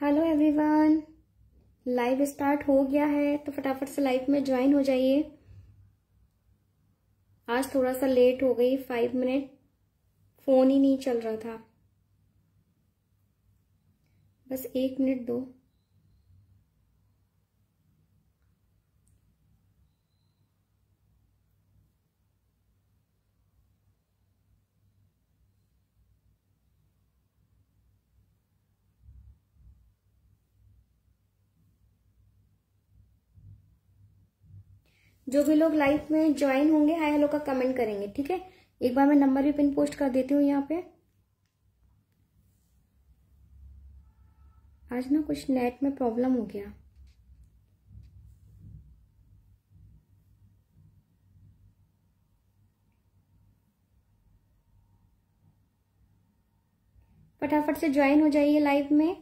Hello everyone, live start हो गया है तो फटाफट से लाइव में ज्वाइन हो जाइए। आज थोड़ा सा लेट हो गई, 5 मिनट, फोन ही नहीं चल रहा था। बस 1 मिनट दो। जो भी लोग लाइव में ज्वाइन होंगे हाय हेलो का कमेंट करेंगे, ठीक है। एक बार मैं नंबर भी पिन पोस्ट कर देती हूँ यहाँ पे। आज ना कुछ नेट में प्रॉब्लम हो गया। फटाफट से ज्वाइन हो जाइए लाइव में।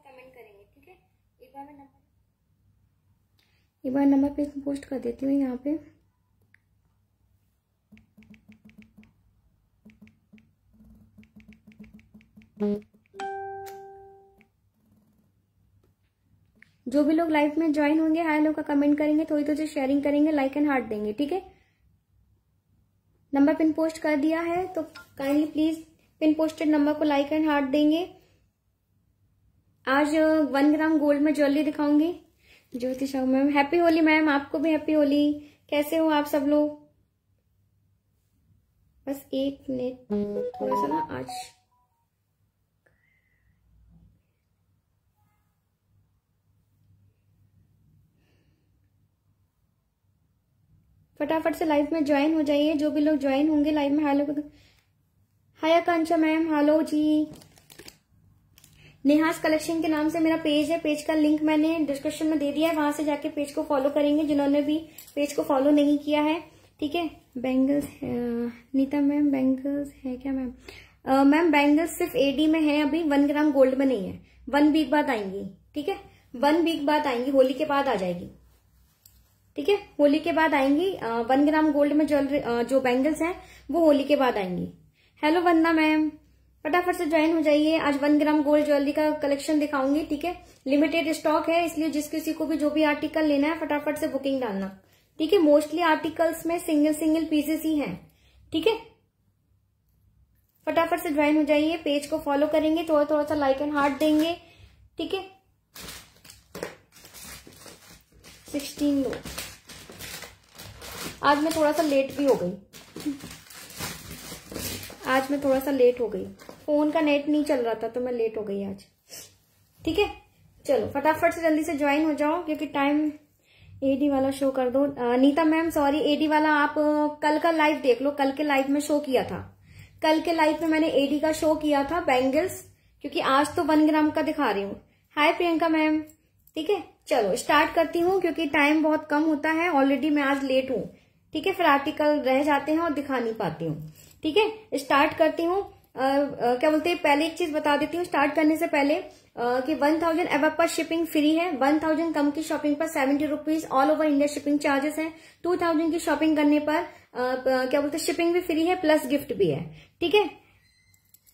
कमेंट करेंगे, ठीक है। एक बार नंबर पे पोस्ट कर देती हूँ यहाँ पे। जो भी लोग लाइव में ज्वाइन होंगे हाय लोग का कमेंट करेंगे, थोड़ी तो शेयरिंग करेंगे, लाइक एंड हार्ट देंगे, ठीक है। नंबर पिन पोस्ट कर दिया है तो kindly please pin posted number को लाइक एंड हार्ट देंगे। आज 1 ग्राम गोल्ड में ज्वेलरी दिखाऊंगी। Jyoti Shah ma'am, happy Holi ma'am, आपको भी हैप्पी होली। कैसे हो आप सब लोग? बस 1 मिनट, थोड़ा सा ना आज फटाफट से लाइव में ज्वाइन हो जाइए। जो भी लोग ज्वाइन होंगे लाइव में हेलो। हाय आकांक्षा मैम, हेलो जी। नेहास कलेक्शन के नाम से मेरा पेज है, पेज का लिंक मैंने डिस्क्रिप्शन में दे दिया है, वहां से जाके पेज को फॉलो करेंगे जिन्होंने भी पेज को फॉलो नहीं किया है, ठीक है। बैंगल्स नीता मैम, बैंगल्स है क्या मैम? मैम बैंगल्स सिर्फ एडी में है, अभी 1 ग्राम गोल्ड में नहीं है। 1 वीक बाद आएंगी, ठीक है। 1 वीक बाद आएंगी, होली के बाद आ जाएगी, ठीक है। होली के बाद आएंगी। 1 ग्राम गोल्ड में ज्वेलरी जो बैंगल्स हैं वो होली के बाद आएंगी। हेलो वंदना मैम, फटाफट से ज्वाइन हो जाइए। आज 1 ग्राम गोल्ड ज्वेलरी का कलेक्शन दिखाऊंगी, ठीक है। लिमिटेड स्टॉक है, इसलिए जिस किसी को भी जो भी आर्टिकल लेना है फटाफट से बुकिंग डालना, ठीक है। मोस्टली आर्टिकल्स में सिंगल पीसेस ही हैं, ठीक है। फटाफट से ज्वाइन हो जाइए, पेज को फॉलो करेंगे, थोड़ा सा लाइक एंड हार्ट देंगे, ठीक है। 16 लोग। आज मैं थोड़ा सा लेट भी हो गई, फोन का नेट नहीं चल रहा था तो मैं लेट हो गई आज, ठीक है। चलो फटाफट से जल्दी से ज्वाइन हो जाओ क्योंकि टाइम। एडी वाला शो कर दो। नीता मैम सॉरी, एडी वाला आप कल का लाइव देख लो, कल के लाइव में शो किया था। कल के लाइव में मैंने एडी का शो किया था बैंगल्स, क्योंकि आज तो 1 ग्राम का दिखा रही हूँ। हाय प्रियंका मैम, ठीक है। चलो स्टार्ट करती हूँ क्योंकि टाइम बहुत कम होता है, ऑलरेडी मैं आज लेट हूँ, ठीक है। फिर आर्टिकल रह जाते हैं और दिखा नहीं पाती हूँ, ठीक है। स्टार्ट करती हूँ। क्या बोलते हैं, पहले एक चीज बता देती हूँ स्टार्ट करने से पहले कि 1000 एबव पर शिपिंग फ्री है। 1000 कम की शॉपिंग पर 70 rupees all over India shipping charges है। 2000 की शॉपिंग करने पर क्या बोलते हैं शिपिंग भी फ्री है प्लस गिफ्ट भी है, ठीक है।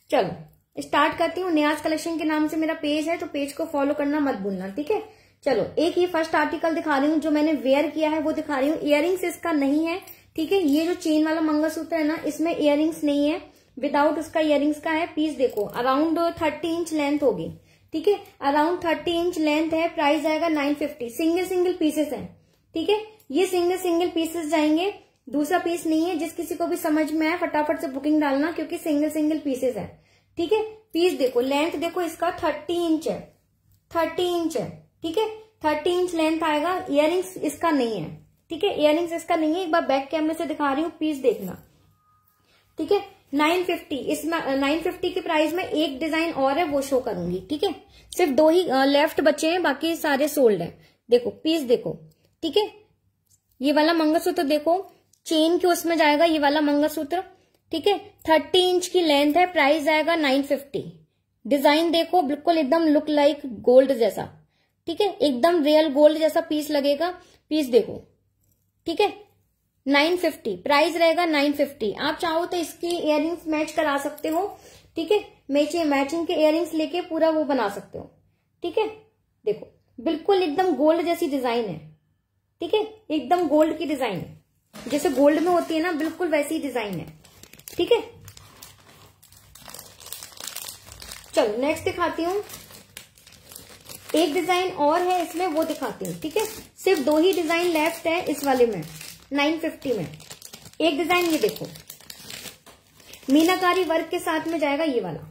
चलो स्टार्ट करती हूँ। न्याज कलेक्शन के नाम से मेरा पेज है तो पेज को फॉलो करना मत भूलना, ठीक है। चलो एक ये फर्स्ट आर्टिकल दिखा रही हूँ जो मैंने वेयर किया है वो दिखा रही हूँ। इयररिंग्स इसका नहीं है, ठीक है। ये जो चेन वाला मंगलसूत्र है ना, इसमें इयररिंग्स नहीं है, विदाउट उसका इयररिंग्स का है। पीस देखो, अराउंड 30 इंच लेंथ होगी, ठीक है। अराउंड 30 इंच लेंथ है। प्राइस आएगा 950। सिंगल पीसेस है, ठीक है। ये सिंगल पीसेस जाएंगे, दूसरा पीस नहीं है। जिस किसी को भी समझ में आए फटाफट से बुकिंग डालना क्योंकि सिंगल पीसेस है, ठीक है। पीस देखो, लेंथ देखो इसका 30 इंच है, 30 इंच है, ठीक है। 30 इंच लेंथ आएगा। इयररिंग्स इसका नहीं है, ठीक है। इयररिंग्स इसका नहीं है। एक बार बैक कैमरे से दिखा रही हूँ, पीस देखना, ठीक है। 950। इसमें 950 की प्राइस में एक डिजाइन और है वो शो करूंगी, ठीक है। सिर्फ 2 ही लेफ्ट बचे हैं, बाकी सारे सोल्ड हैं। देखो पीस देखो, ठीक है। ये वाला मंगलसूत्र देखो, चेन के उसमें जाएगा ये वाला मंगलसूत्र, ठीक है। 30 इंच की लेंथ है। प्राइस आएगा 950। डिजाइन देखो, बिल्कुल एकदम लुक लाइक गोल्ड जैसा, ठीक है। एकदम रियल गोल्ड जैसा पीस लगेगा। पीस देखो, ठीक है। 950 प्राइस रहेगा 950। आप चाहो तो इसकी इयररिंग्स मैच करा सकते हो, ठीक है, मैचिंग के इयररिंग्स लेके पूरा वो बना सकते हो, ठीक है। देखो बिल्कुल एकदम गोल्ड जैसी डिजाइन है, ठीक है, एकदम गोल्ड की डिजाइन है, जैसे गोल्ड में होती है ना, बिल्कुल वैसी डिजाइन है, ठीक है। चलो नेक्स्ट दिखाती हूँ, एक डिजाइन और है इसमें, वो दिखाती हूँ, ठीक है। सिर्फ 2 ही डिजाइन लेफ्ट है इस वाले में 950 में। एक डिजाइन ये देखो, मीनाकारी वर्क के साथ में जाएगा ये वाला,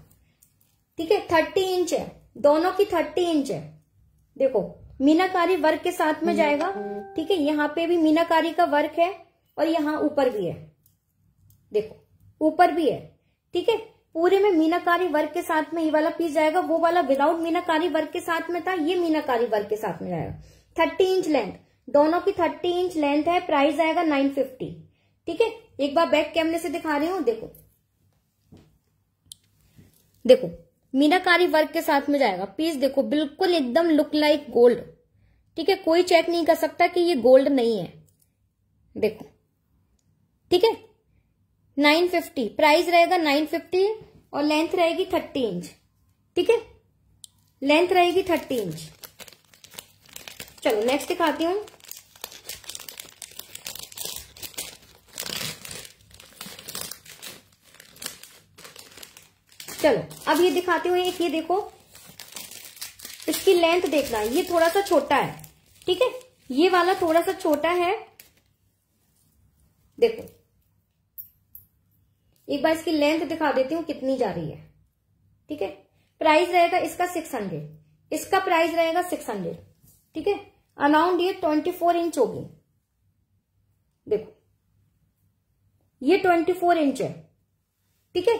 ठीक है, 30 इंच है, दोनों की 30 इंच है। देखो मीनाकारी वर्क के साथ में जाएगा, ठीक है, यहाँ पे भी मीनाकारी का वर्क है और यहाँ ऊपर भी है, देखो ऊपर भी है, ठीक है। पूरे में मीनाकारी वर्क के साथ में ये वाला पीस जाएगा, वो वाला विदाउट मीनाकारी वर्क के साथ में था, ये मीनाकारी वर्क के साथ में जाएगा। 30 इंच लेंथ, दोनों की 30 इंच लेंथ है, प्राइस आएगा 950, ठीक है। एक बार बैक कैमरे से दिखा रही हूं, देखो देखो मीनाकारी वर्क के साथ में जाएगा पीस, देखो बिल्कुल एकदम लुक लाइक गोल्ड, ठीक है, कोई चेक नहीं कर सकता कि ये गोल्ड नहीं है, देखो, ठीक है। 950 प्राइस रहेगा 950 और लेंथ रहेगी 30 इंच, ठीक है, लेंथ रहेगी 30 इंच। चलो नेक्स्ट दिखाती हूं, चलो अब ये दिखाती हूँ एक, ये देखो इसकी लेंथ देखना, ये थोड़ा सा छोटा है, ठीक है, ये वाला थोड़ा सा छोटा है, देखो एक बार इसकी लेंथ दिखा देती हूँ कितनी जा रही है, ठीक है। प्राइस रहेगा इसका 600, इसका प्राइस रहेगा 600, ठीक है। अराउंड ये 24 इंच होगी, देखो ये 24 इंच है, ठीक है,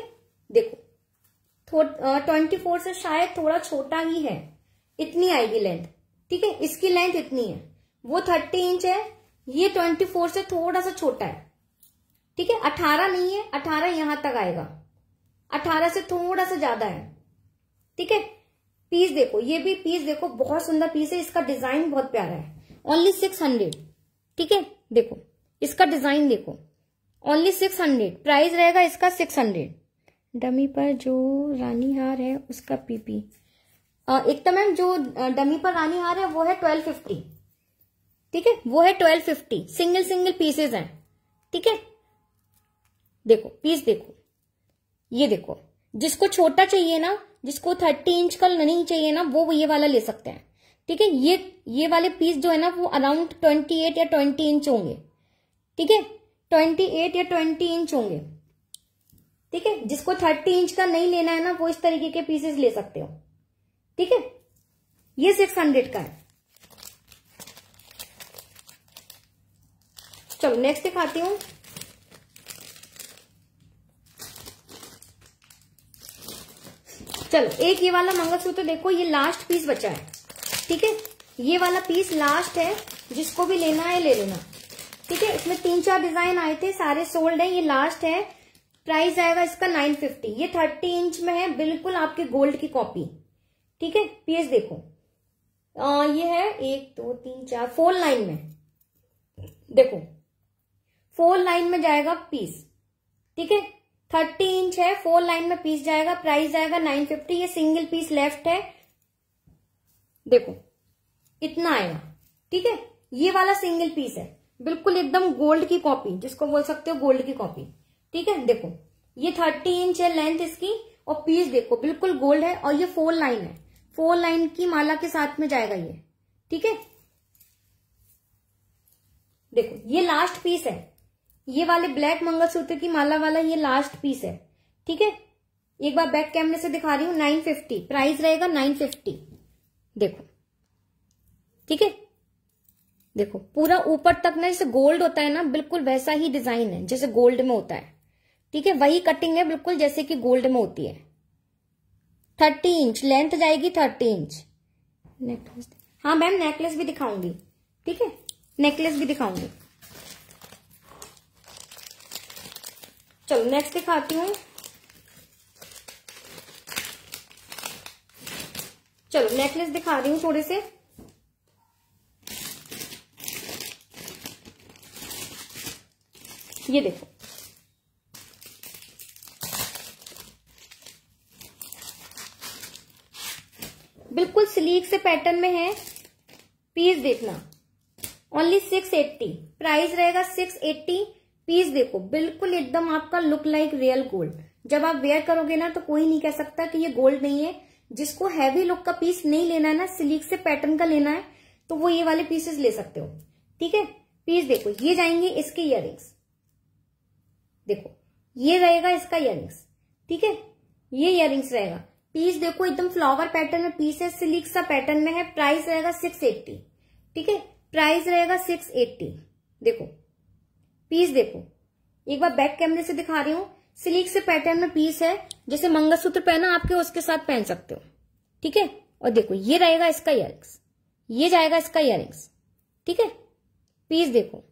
देखो 24 से शायद थोड़ा छोटा ही है, इतनी आएगी लेंथ, ठीक है, इसकी लेंथ इतनी है, वो 30 इंच है, ये 24 से थोड़ा सा छोटा है, ठीक है। 18 नहीं है, 18 यहां तक आएगा, 18 से थोड़ा सा ज्यादा है, ठीक है। पीस देखो, ये भी पीस देखो बहुत सुंदर पीस है, इसका डिजाइन बहुत प्यारा है, ओनली 600, ठीक है। देखो इसका डिजाइन देखो, ओनली 600 प्राइस रहेगा इसका 600। डमी पर जो रानी हार है उसका पीपी, एक तो मैम जो डमी पर रानी हार है वो है 1250, ठीक है, वो है 1250, सिंगल पीसेस हैं, ठीक है। देखो पीस देखो, ये देखो, जिसको छोटा चाहिए ना, जिसको 30 इंच का नहीं चाहिए ना, वो ये वाला ले सकते हैं, ठीक है। ये वाले पीस जो है ना वो अराउंड 28 या 20 इंच होंगे, ठीक है, 28 या 20 इंच होंगे, ठीक है। जिसको 30 इंच का नहीं लेना है ना, वो इस तरीके के पीसेस ले सकते हो, ठीक है। ये 600 का है। चलो नेक्स्ट दिखाती हूं, चलो एक ये वाला मंगलसूत्र देखो, ये लास्ट पीस बचा है, ठीक है, ये वाला पीस लास्ट है, जिसको भी लेना है ले लेना, ठीक है। इसमें 3-4 डिजाइन आए थे, सारे सोल्ड है, ये लास्ट है, प्राइस आएगा इसका 950, ये 30 इंच में है, बिल्कुल आपके गोल्ड की कॉपी, ठीक है। पीस देखो, ये है 1 2 3 4 4 लाइन में, देखो 4 लाइन में जाएगा पीस, ठीक है, 30 इंच है, 4 लाइन में पीस जाएगा, प्राइस जाएगा 950। ये सिंगल पीस लेफ्ट है, देखो इतना आएगा, ठीक है। ये वाला सिंगल पीस है, बिल्कुल एकदम गोल्ड की कॉपी, जिसको बोल सकते हो गोल्ड की कॉपी, ठीक है। देखो ये 30 इंच है लेंथ इसकी, और पीस देखो बिल्कुल गोल्ड है, और ये 4 लाइन है, 4 लाइन की माला के साथ में जाएगा ये, ठीक है। देखो ये लास्ट पीस है, ये वाले ब्लैक मंगलसूत्र की माला वाला ये लास्ट पीस है, ठीक है। एक बार बैक कैमरे से दिखा रही हूं, 950 प्राइस रहेगा 950, देखो, ठीक है। देखो पूरा ऊपर तक ना जैसे गोल्ड होता है ना, बिल्कुल वैसा ही डिजाइन है जैसे गोल्ड में होता है, ठीक है, वही कटिंग है बिल्कुल जैसे कि गोल्ड में होती है। 30 इंच लेंथ जाएगी, 30 इंच। नेकलेस, हाँ मैम नेकलेस भी दिखाऊंगी, ठीक है, नेकलेस भी दिखाऊंगी। चलो नेक्स्ट दिखाती हूँ, चलो नेकलेस दिखा रही हूँ थोड़े से, ये देखो, बिल्कुल स्लीक से पैटर्न में है। पीस देखना, ओनली 680, प्राइस रहेगा 680। पीस देखो, बिल्कुल एकदम आपका लुक लाइक रियल गोल्ड। जब आप वेयर करोगे ना तो कोई नहीं कह सकता कि ये गोल्ड नहीं है। जिसको हैवी लुक का पीस नहीं लेना है ना, स्लीक से पैटर्न का लेना है, तो वो ये वाले पीसेस ले सकते हो। ठीक है, पीस देखो, ये जाएंगे इसके इयररिंग्स, देखो ये रहेगा इसका इयररिंग्स। ठीक है, ये इयररिंग्स रहेगा। पीस देखो, एकदम फ्लावर पैटर्न में पीस है, सिल्क सा पैटर्न में है। प्राइस रहेगा 680। ठीक है, प्राइस रहेगा 680। देखो पीस देखो, एक बार बैक कैमरे से दिखा रही हूं। सिल्क से पैटर्न में पीस है, जैसे मंगलसूत्र पहना आपके उसके साथ पहन सकते हो। ठीक है, और देखो ये रहेगा इसका इयररिंग्स, ये जाएगा इसका इयररिंग्स। ठीक है, पीस देखो,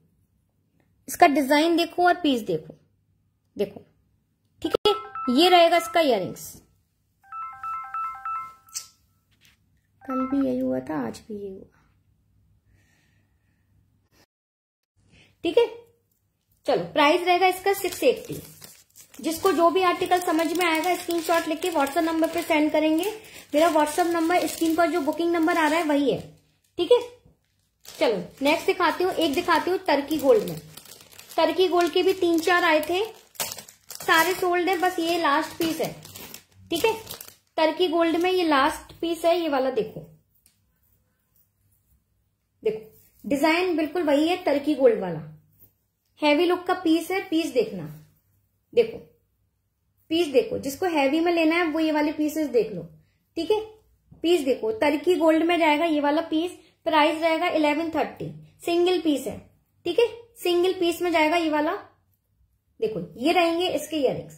इसका डिजाइन देखो और पीस देखो, देखो। ठीक है, ये रहेगा इसका इयररिंग्स। कल भी यही हुआ था, आज भी यही हुआ। ठीक है, चलो प्राइस रहेगा इसका 680। जिसको जो भी आर्टिकल समझ में आएगा स्क्रीनशॉट लेके व्हाट्सएप नंबर पे सेंड करेंगे। मेरा व्हाट्सएप नंबर स्क्रीन पर जो बुकिंग नंबर आ रहा है वही है। ठीक है, चलो नेक्स्ट दिखाती हूँ। एक दिखाती हूँ टर्की गोल्ड में। टर्की गोल्ड के भी 3-4 आए थे, सारे सोल्ड है, बस ये लास्ट पीस है। ठीक है, टर्की गोल्ड में ये लास्ट पीस है, ये वाला देखो, देखो डिजाइन बिल्कुल वही है, टर्की गोल्ड वाला हैवी लुक का पीस है। पीस देखना, देखो पीस देखो, जिसको हैवी में लेना है वो ये वाले पीसेस देख लो। ठीक है, पीस देखो, टर्की गोल्ड में जाएगा ये वाला पीस। प्राइस रहेगा 1130, सिंगल पीस है। ठीक है, सिंगल पीस में जाएगा ये वाला। देखो ये रहेंगे इसके इयररिंग्स,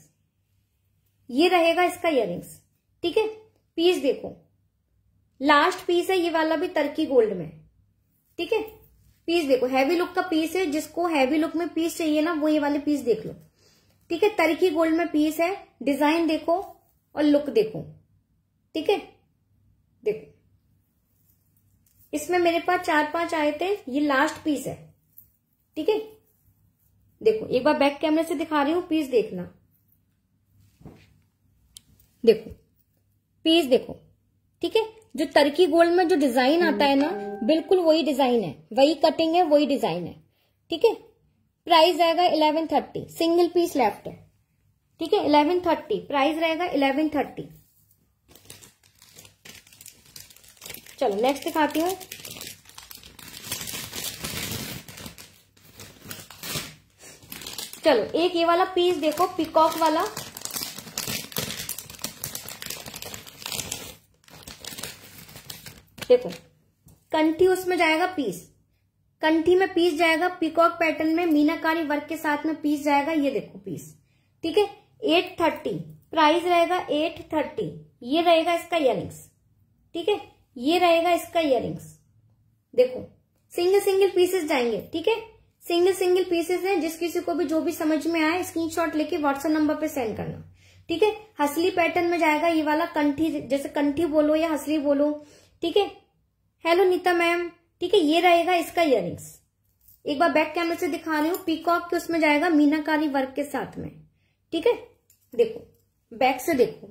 ये रहेगा इसका इयररिंग्स। ठीक है, पीस देखो, लास्ट पीस है ये वाला भी टर्की गोल्ड में। ठीक है, पीस देखो, हैवी लुक का पीस है। जिसको हैवी लुक में पीस चाहिए ना वो ये वाले पीस देख लो। ठीक है, टर्की गोल्ड में पीस है। डिजाइन देखो और लुक देखो। ठीक है, देखो इसमें मेरे पास 4-5 आए थे, ये लास्ट पीस है। ठीक है, देखो एक बार बैक कैमरे से दिखा रही हूं, पीस देखना, देखो पीस देखो। ठीक है, जो टर्की गोल्ड में जो डिजाइन आता है ना, बिल्कुल वही डिजाइन है, वही कटिंग है, वही डिजाइन है। ठीक है, प्राइस रहेगा 1130, सिंगल पीस लेफ्ट है। ठीक है, 1130 प्राइस रहेगा, 1130। चलो नेक्स्ट दिखाती हूँ। चलो एक ये वाला पीस देखो, पीकॉक वाला। देखो कंठी उसमें जाएगा पीस, कंठी में पीस जाएगा, पीकॉक पैटर्न में मीनाकारी वर्क के साथ में पीस जाएगा। ये देखो पीस। ठीक है, 830 प्राइस रहेगा, 830। ये रहेगा इसका इयररिंग्स। ठीक है, ये रहेगा इसका इयररिंग्स। देखो सिंगल सिंगल पीसेस जाएंगे। ठीक है, सिंगल सिंगल पीसेस हैं। जिस किसी को भी जो भी समझ में आए स्क्रीनशॉट लेके व्हाट्सएप नंबर पे सेंड करना। ठीक है, हसली पैटर्न में जाएगा ये वाला, कंठी जैसे कंठी बोलो या हसली बोलो। ठीक है, हेलो नीता मैम। ठीक है, ये रहेगा इसका इयररिंग्स। एक बार बैक कैमरे से दिखा रही हूँ, पीकॉक के उसमें जाएगा मीनाकारी वर्क के साथ में। ठीक है, देखो बैक से देखो,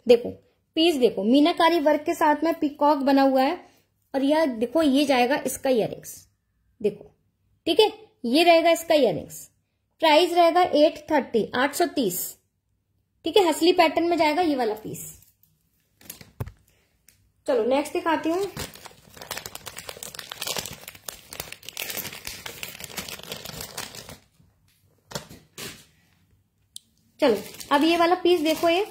देखो पीस देखो, मीनाकारी वर्क के साथ में पीकॉक बना हुआ है। और यह देखो, ये जाएगा इसका इयररिंग्स। देखो ठीक है, ये रहेगा इसका इयररिंग्स। प्राइस रहेगा 830, 830। ठीक है, हसली पैटर्न में जाएगा ये वाला पीस। चलो नेक्स्ट दिखाती हूँ। चलो अब ये वाला पीस देखो, ये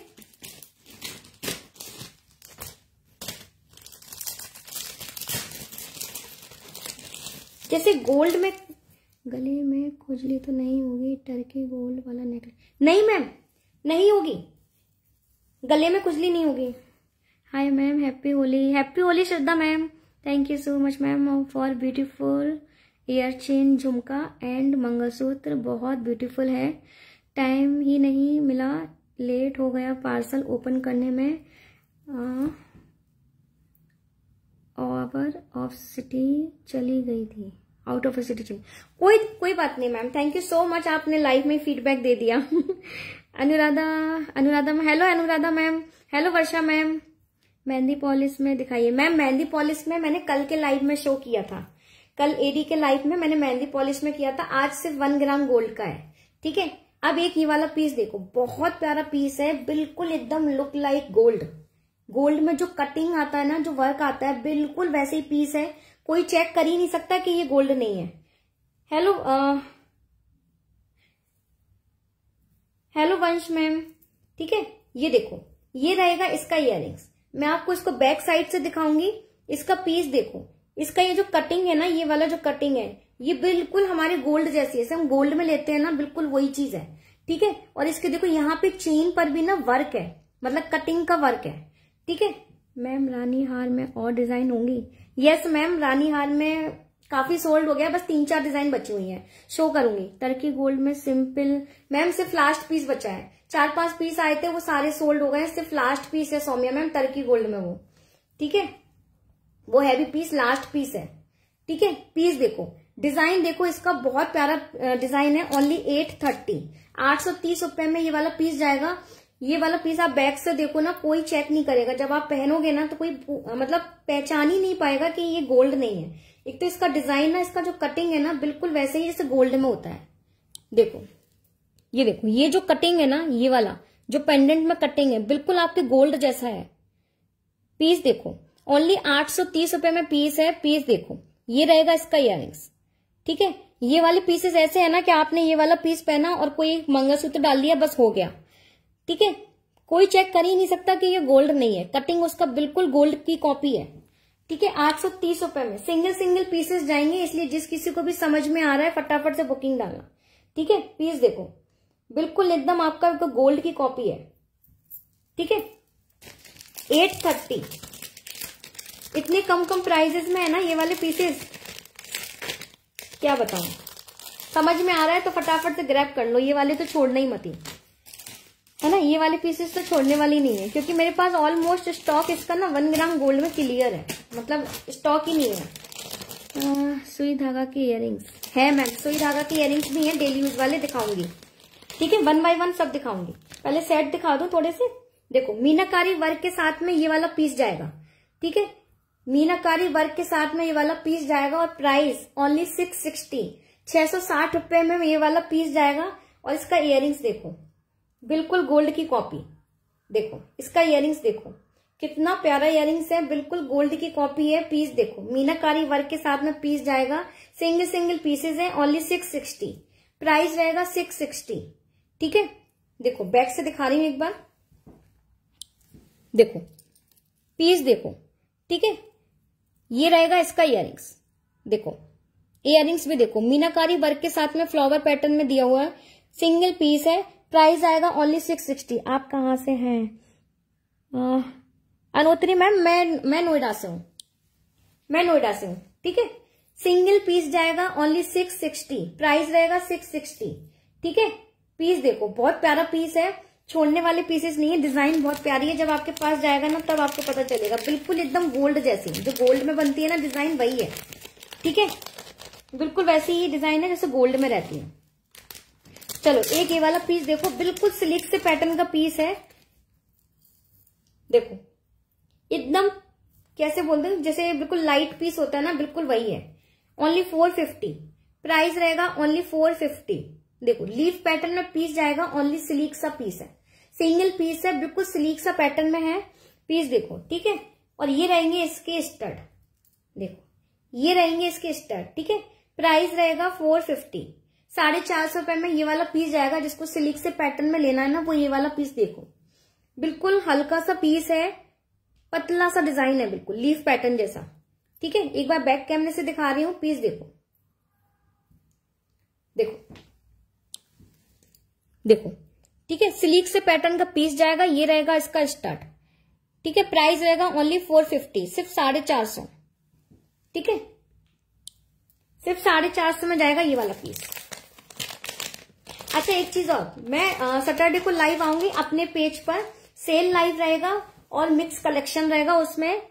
जैसे गोल्ड में गले में खुजली तो नहीं होगी, टर्की गोल्ड वाला नेकलेस। नहीं मैम, नहीं होगी, गले में खुजली नहीं होगी। Hi ma'am, happy Holi. Happy Holi Shraddha ma'am, thank you so much ma'am for beautiful year chain, झुमका एंड मंगलसूत्र, बहुत ब्यूटीफुल है। टाइम ही नहीं मिला, लेट हो गया पार्सल ओपन करने में। आवर ऑफ सिटी चली गई थी, आउट ऑफ सिटी चाहिए, कोई बात नहीं ma'am, thank you so much, आपने लाइव में फीडबैक दे दिया। Anuradha hello Anuradha ma'am, hello Varsha ma'am. मेहंदी पॉलिश में दिखाइए मैम, मेहंदी पॉलिश में मैंने कल के लाइव में शो किया था, कल एडी के लाइव में मैंने मेहंदी पॉलिश में किया था, आज सिर्फ 1 ग्राम गोल्ड का है, ठीक है। अब एक ये वाला पीस देखो, बहुत प्यारा पीस है, बिल्कुल एकदम लुक लाइक गोल्ड, गोल्ड में जो कटिंग आता है ना, जो वर्क आता है, बिल्कुल वैसे ही पीस है, कोई चेक कर ही नहीं सकता कि ये गोल्ड नहीं है। हेलो वंश मैम, ठीक है। ये देखो, ये रहेगा इसका इयररिंग्स, मैं आपको इसको बैक साइड से दिखाऊंगी। इसका पीस देखो, इसका ये जो कटिंग है ना, ये वाला जो कटिंग है, ये बिल्कुल हमारे गोल्ड जैसी है, जैसे हम गोल्ड में लेते हैं ना, बिल्कुल वही चीज है, ठीक है। और इसके देखो यहाँ पे चेन पर भी ना वर्क है, मतलब कटिंग का वर्क है, ठीक है। मैम रानी हार में और डिजाइन होंगी? यस मैम, रानी हार में काफी सोल्ड हो गया, बस 3-4 डिजाइन बची हुई हैं, शो करूंगी। टर्की गोल्ड में सिंपल मैम सिर्फ लास्ट पीस बचा है, 4-5 पीस आए थे, वो सारे सोल्ड हो गए, सिर्फ लास्ट पीस है सौम्या मैम टर्की गोल्ड में वो, ठीक है। वो हैवी पीस लास्ट पीस है, ठीक है। पीस देखो, डिजाइन देखो, इसका बहुत प्यारा डिजाइन है, ओनली 830, 830 रुपए में ये वाला पीस जाएगा। ये वाला पीस आप बैक से देखो ना, कोई चेक नहीं करेगा, जब आप पहनोगे ना तो कोई मतलब पहचान ही नहीं पाएगा कि ये गोल्ड नहीं है। एक तो इसका डिजाइन ना, इसका जो कटिंग है ना, बिल्कुल वैसे ही जैसे गोल्ड में होता है। देखो, ये देखो, ये जो कटिंग है ना, ये वाला जो पेंडेंट में कटिंग है, बिल्कुल आपके गोल्ड जैसा है। पीस देखो, ओनली 830 रुपए में पीस है, पीस देखो, ये रहेगा इसका इयररिंग्स, ठीक है। ये वाले पीसेस ऐसे है ना कि आपने ये वाला पीस पहना और कोई मंगलसूत्र डाल दिया, बस हो गया, ठीक है। कोई चेक कर ही नहीं सकता कि ये गोल्ड नहीं है, कटिंग उसका बिल्कुल गोल्ड की कॉपी है, ठीक है। 830 रुपए में सिंगल पीसेस जाएंगे, इसलिए जिस किसी को भी समझ में आ रहा है फटाफट से बुकिंग डालना, ठीक है। पीस देखो, बिल्कुल एकदम आपका गोल्ड की कॉपी है, ठीक है। 830, इतने कम प्राइजेस में है ना ये वाले पीसेस, क्या बताऊं। समझ में आ रहा है तो फटाफट से ग्रैब कर लो, ये वाले तो छोड़ना ही मत ही, है ना। ये वाले पीसेस तो छोड़ने वाली नहीं है, क्योंकि मेरे पास ऑलमोस्ट स्टॉक इसका ना 1 ग्राम गोल्ड में क्लियर है, मतलब स्टॉक ही नहीं है। सुई धागा की इयररिंग्स है मैम, सुई धागा की इयररिंग्स भी है, डेली यूज वाले दिखाऊंगी, ठीक है। 1 बाय 1 सब दिखाऊंगी, पहले सेट दिखा दूं थोड़े से। देखो, मीनाकारी वर्क के साथ में ये वाला पीस जाएगा, ठीक है। मीनाकारी वर्क के साथ में ये वाला पीस जाएगा, और प्राइस ओनली 660, 660 रुपए में ये वाला पीस जाएगा। और इसका इयररिंग्स देखो, बिल्कुल गोल्ड की कॉपी, देखो इसका इयररिंग्स देखो, कितना प्यारा इयररिंग्स है, बिल्कुल गोल्ड की कॉपी है। पीस देखो, मीनाकारी वर्क के साथ में पीस जाएगा, सिंगल पीसेस है, ओनली 660, प्राइस रहेगा 660, ठीक है। देखो, बैक से दिखा रही हूं एक बार, देखो पीस देखो, ठीक है। ये रहेगा इसका इयररिंग्स, देखो इयररिंग्स भी देखो, मीनाकारी वर्क के साथ में फ्लावर पैटर्न में दिया हुआ है, सिंगल पीस है, प्राइस आएगा ओनली 660। आप कहाँ से हैं? अनोतरी मैम, मैं नोएडा से हूँ, मैं नोएडा से हूँ, ठीक है। सिंगल पीस जाएगा ओनली 660, प्राइस रहेगा 660, ठीक है। पीस देखो, बहुत प्यारा पीस है, छोड़ने वाले पीसेस नहीं है, डिजाइन बहुत प्यारी है, जब आपके पास जाएगा ना तब आपको पता चलेगा, बिल्कुल एकदम गोल्ड जैसी, जो गोल्ड में बनती है ना डिजाइन वही है, ठीक है। बिल्कुल वैसी ही डिजाइन है जैसे गोल्ड में रहती है। चलो, एक ये वाला पीस देखो, बिल्कुल सिल्क से पैटर्न का पीस है, देखो एकदम कैसे बोलते हैं, जैसे बिल्कुल लाइट पीस होता है ना, बिल्कुल वही है। ओनली 450, प्राइस रहेगा ओनली 450। देखो, लीफ पैटर्न में पीस जाएगा, ओनली सिल्क सा पीस है, सिंगल पीस है, बिल्कुल सिल्क सा पैटर्न में है। पीस देखो, ठीक है। और ये रहेंगे इसके स्टड, देखो ये रहेंगे इसके स्टड, ठीक है। प्राइस रहेगा 450, 450 रुपए में ये वाला पीस जाएगा। जिसको सिल्क से पैटर्न में लेना है ना, वो ये वाला पीस देखो, बिल्कुल हल्का सा पीस है, पतला सा डिजाइन है, बिल्कुल लीफ पैटर्न जैसा, ठीक है। एक बार बैक कैमरे से दिखा रही हूं, पीस देखो, देखो देखो, ठीक है। सिल्क से पैटर्न का पीस जाएगा, ये रहेगा इसका स्टार्ट, ठीक है। प्राइस रहेगा ओनली 450, सिर्फ 450, ठीक है। सिर्फ 450 में जाएगा ये वाला पीस। अच्छा, एक चीज और, मैं सैटरडे को लाइव आऊंगी अपने पेज पर, सेल लाइव रहेगा, और मिक्स कलेक्शन रहेगा उसमें।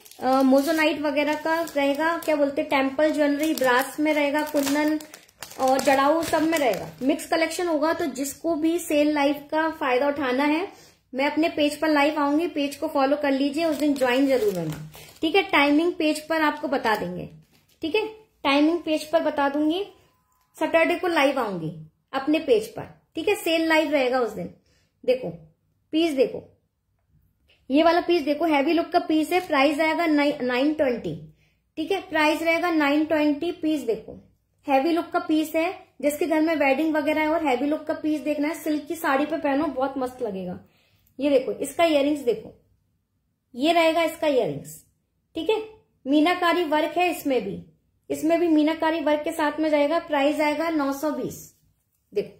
मोजोनाइट वगैरह का रहेगा, क्या बोलते हैं, टेम्पल ज्वेलरी, ब्रास में रहेगा, कुंदन और जड़ाऊ सब में रहेगा। मिक्स कलेक्शन होगा। तो जिसको भी सेल लाइव का फायदा उठाना है, मैं अपने पेज पर लाइव आऊंगी, पेज को फॉलो कर लीजिए, उस दिन ज्वाइन जरूर होना, ठीक है। टाइमिंग पेज पर आपको बता देंगे, ठीक है, टाइमिंग पेज पर बता दूंगी। सैटरडे को लाइव आऊंगी अपने पेज पर, ठीक है, सेल लाइव रहेगा उस दिन। देखो पीस, देखो ये वाला पीस देखो, हैवी लुक का पीस है, प्राइस आएगा 920, ठीक है, प्राइस रहेगा 920। पीस देखो, हैवी लुक का पीस है, जिसके घर में वेडिंग वगैरह है और हैवी लुक का पीस देखना है, सिल्क की साड़ी पे पहनो, बहुत मस्त लगेगा। ये देखो इसका इयररिंग्स देखो, ये रहेगा इसका इयररिंग्स, ठीक है, मीनाकारी वर्क है इसमें भी मीनाकारी वर्क के साथ में जाएगा। प्राइस आएगा 920, देखो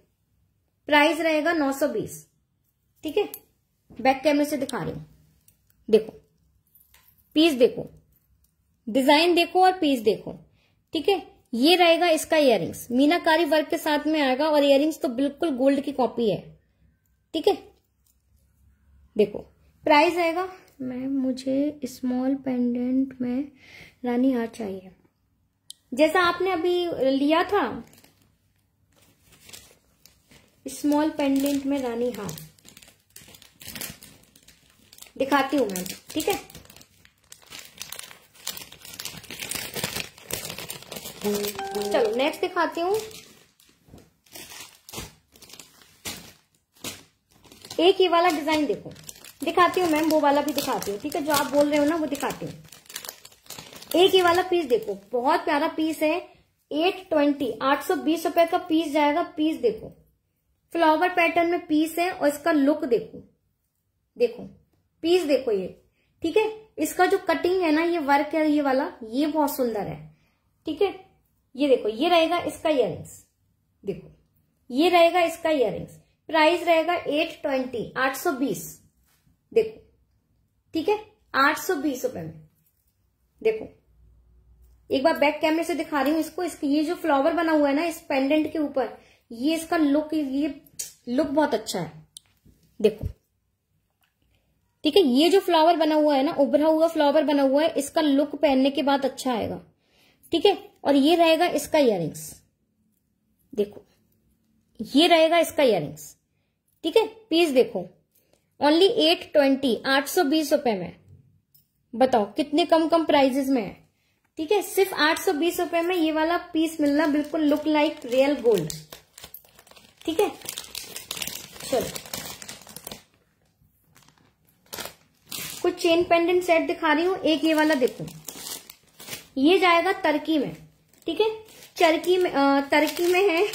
प्राइस रहेगा 920, ठीक है। बैक कैमरे से दिखा रही हूं, देखो पीस देखो, डिजाइन देखो और पीस देखो, ठीक है। ये रहेगा इसका इयररिंग्स, मीनाकारी वर्क के साथ में आएगा और इयररिंग्स तो बिल्कुल गोल्ड की कॉपी है, ठीक है। देखो प्राइस आएगा, मुझे स्मॉल पेंडेंट में रानी हार चाहिए, जैसा आपने अभी लिया था, स्मॉल पेंडेंट में रानी हार दिखाती हूं मैं, ठीक है। चलो नेक्स्ट दिखाती हूँ। एक ये वाला डिजाइन देखो, दिखाती हूँ मैम, वो वाला भी दिखाती हूँ, ठीक है, जो आप बोल रहे हो ना वो दिखाती हूँ। एक ये वाला पीस देखो, बहुत प्यारा पीस है, 820, 820 रुपए का पीस जाएगा। पीस देखो, फ्लावर पैटर्न में पीस है और इसका लुक देखो, देखो पीस देखो ये, ठीक है। इसका जो कटिंग है ना, ये वर्क है ये वाला, ये बहुत सुंदर है, ठीक है। ये देखो, ये रहेगा इसका इयररिंग्स, देखो ये रहेगा इसका इयररिंग्स, प्राइस रहेगा 820, 820, देखो, ठीक है, 820 रुपए में। देखो एक बार बैक कैमरे से दिखा रही हूं इसको, ये जो फ्लावर बना हुआ है ना इस पेंडेंट के ऊपर, ये इसका लुक, ये लुक बहुत अच्छा है, देखो, ठीक है। ये जो फ्लावर बना हुआ है ना, उभरा हुआ फ्लावर बना हुआ है, इसका लुक पहनने के बाद अच्छा आएगा, ठीक है। और ये रहेगा इसका इयररिंग्स, देखो ये रहेगा इसका इयररिंग्स, ठीक है। पीस देखो, ओनली 820, 820 रुपए में, बताओ कितने कम प्राइजेस में है, ठीक है। सिर्फ 820 रुपए में ये वाला पीस मिलना, बिल्कुल लुक लाइक रियल गोल्ड, ठीक है। चलो कुछ चेन पेंडेंट सेट दिखा रही हूं। एक ये वाला देखो, ये जाएगा टर्की में, ठीक है, टर्की में है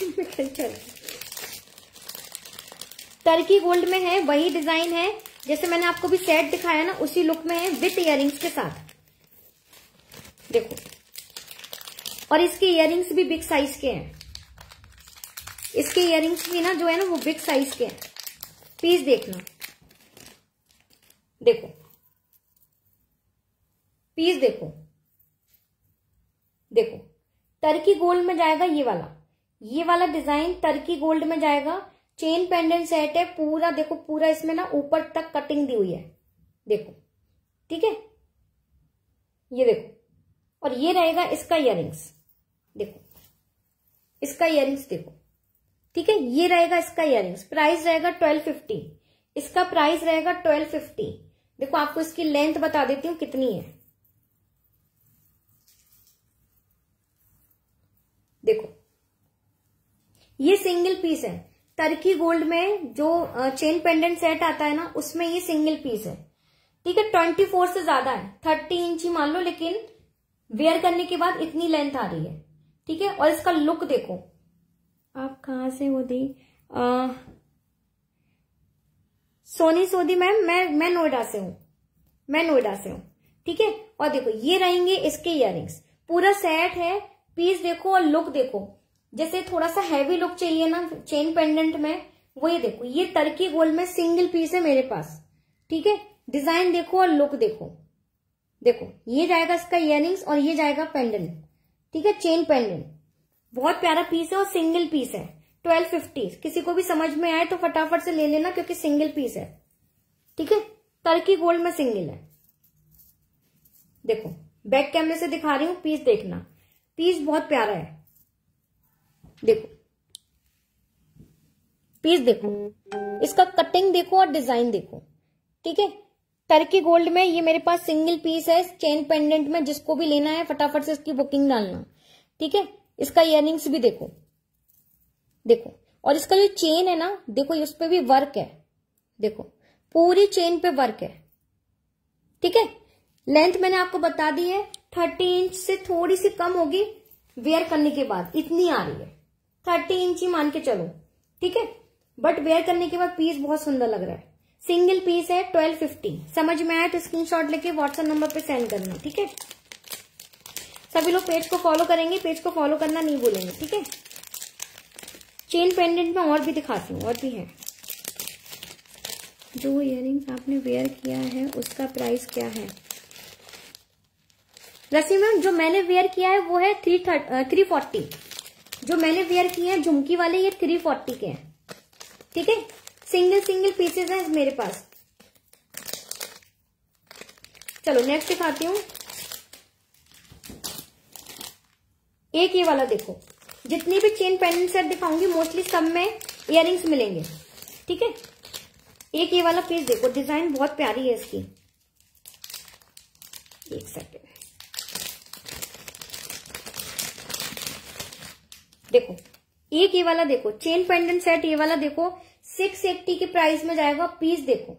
टर्की गोल्ड में है, वही डिजाइन है जैसे मैंने आपको भी सेट दिखाया ना, उसी लुक में है, विथ इयररिंग्स के साथ, देखो। और इसके इयररिंग्स भी बिग साइज के हैं, इसके इयररिंग्स भी ना जो है ना वो बिग साइज के हैं। पीस देखना, देखो पीस देखो, देखो टर्की गोल्ड में जाएगा ये वाला डिजाइन टर्की गोल्ड में जाएगा। चेन पेंडेंट सेट है पूरा, देखो पूरा इसमें ना ऊपर तक कटिंग दी हुई है, देखो, ठीक है, ये देखो। और ये रहेगा इसका इयररिंग्स, देखो इसका इयररिंग्स देखो, ठीक है, ये रहेगा इसका इयररिंग्स। प्राइस रहेगा 1250, इसका प्राइस रहेगा 1250। देखो आपको इसकी लेंथ बता देती हूँ कितनी है, देखो ये सिंगल पीस है, टर्की गोल्ड में जो चेन पेंडेंट सेट आता है ना उसमें ये सिंगल पीस है, ठीक है। 24 से ज्यादा है, 30 इंच ही मान लो, लेकिन वेयर करने के बाद इतनी लेंथ आ रही है, ठीक है। और इसका लुक देखो, आप कहाँ से हो दी? सोनी सोदी मैम, मैं नोएडा से हूँ, ठीक है। और देखो ये रहेंगे इसके इयररिंग्स, पूरा सेट है। पीस देखो और लुक देखो, जैसे थोड़ा सा हैवी लुक चाहिए ना चेन पेंडेंट में, वो ये देखो, ये टर्की गोल्ड में सिंगल पीस है मेरे पास, ठीक है। डिजाइन देखो और लुक देखो, देखो ये जाएगा इसका इयररिंग्स और ये जाएगा पेंडेंट, ठीक है, चेन पेंडेंट। बहुत प्यारा पीस है और सिंगल पीस है। 1250, किसी को भी समझ में आए तो फटाफट से ले लेना क्योंकि सिंगल पीस है, ठीक है। टर्की गोल्ड में सिंगल है। देखो बैक कैमरे से दिखा रही हूं, पीस देखना, पीस बहुत प्यारा है। देखो पीस देखो, इसका कटिंग देखो और डिजाइन देखो, ठीक है। टर्की गोल्ड में ये मेरे पास सिंगल पीस है चेन पेंडेंट में, जिसको भी लेना है फटाफट से इसकी बुकिंग डालना, ठीक है। इसका इयररिंग्स भी देखो, देखो, और इसका जो चेन है ना, देखो उस पे भी वर्क है, देखो पूरी चेन पे वर्क है, ठीक है। लेंथ मैंने आपको बता दी है 30 इंच से थोड़ी सी कम होगी वेयर करने के बाद, इतनी आ रही है, 30 इंच ही मान के चलो, ठीक है। बट वेयर करने के बाद पीस बहुत सुंदर लग रहा है। सिंगल पीस है 1250। समझ में आया तो स्क्रीनशॉट लेके व्हाट्सएप नंबर पे सेंड करना, ठीक है। सभी लोग पेज को फॉलो करेंगे, पेज को फॉलो करना नहीं भूलेंगे, ठीक है। चेन पेंडेंट में और भी दिखाती हूँ, और भी है। जो इयररिंग्स आपने वेयर किया है उसका प्राइस क्या है? रसी मैम जो मैंने वेयर किया है वो है 340। जो मैंने वेयर किए हैं झुमकी वाले ये 340 के हैं, ठीक है। सिंगल सिंगल पीसेस हैं मेरे पास। चलो नेक्स्ट दिखाती हूँ। एक ये वाला देखो, जितनी भी चेन पेंडेंट सेट दिखाऊंगी मोस्टली सब में इयररिंग्स मिलेंगे, ठीक है। एक ये वाला पीस देखो, डिजाइन बहुत प्यारी है इसकी। एक सेकेंड, देखो एक ये वाला देखो, चेन पेंडेंट सेट ये वाला देखो, 680 के प्राइस में जाएगा। पीस देखो,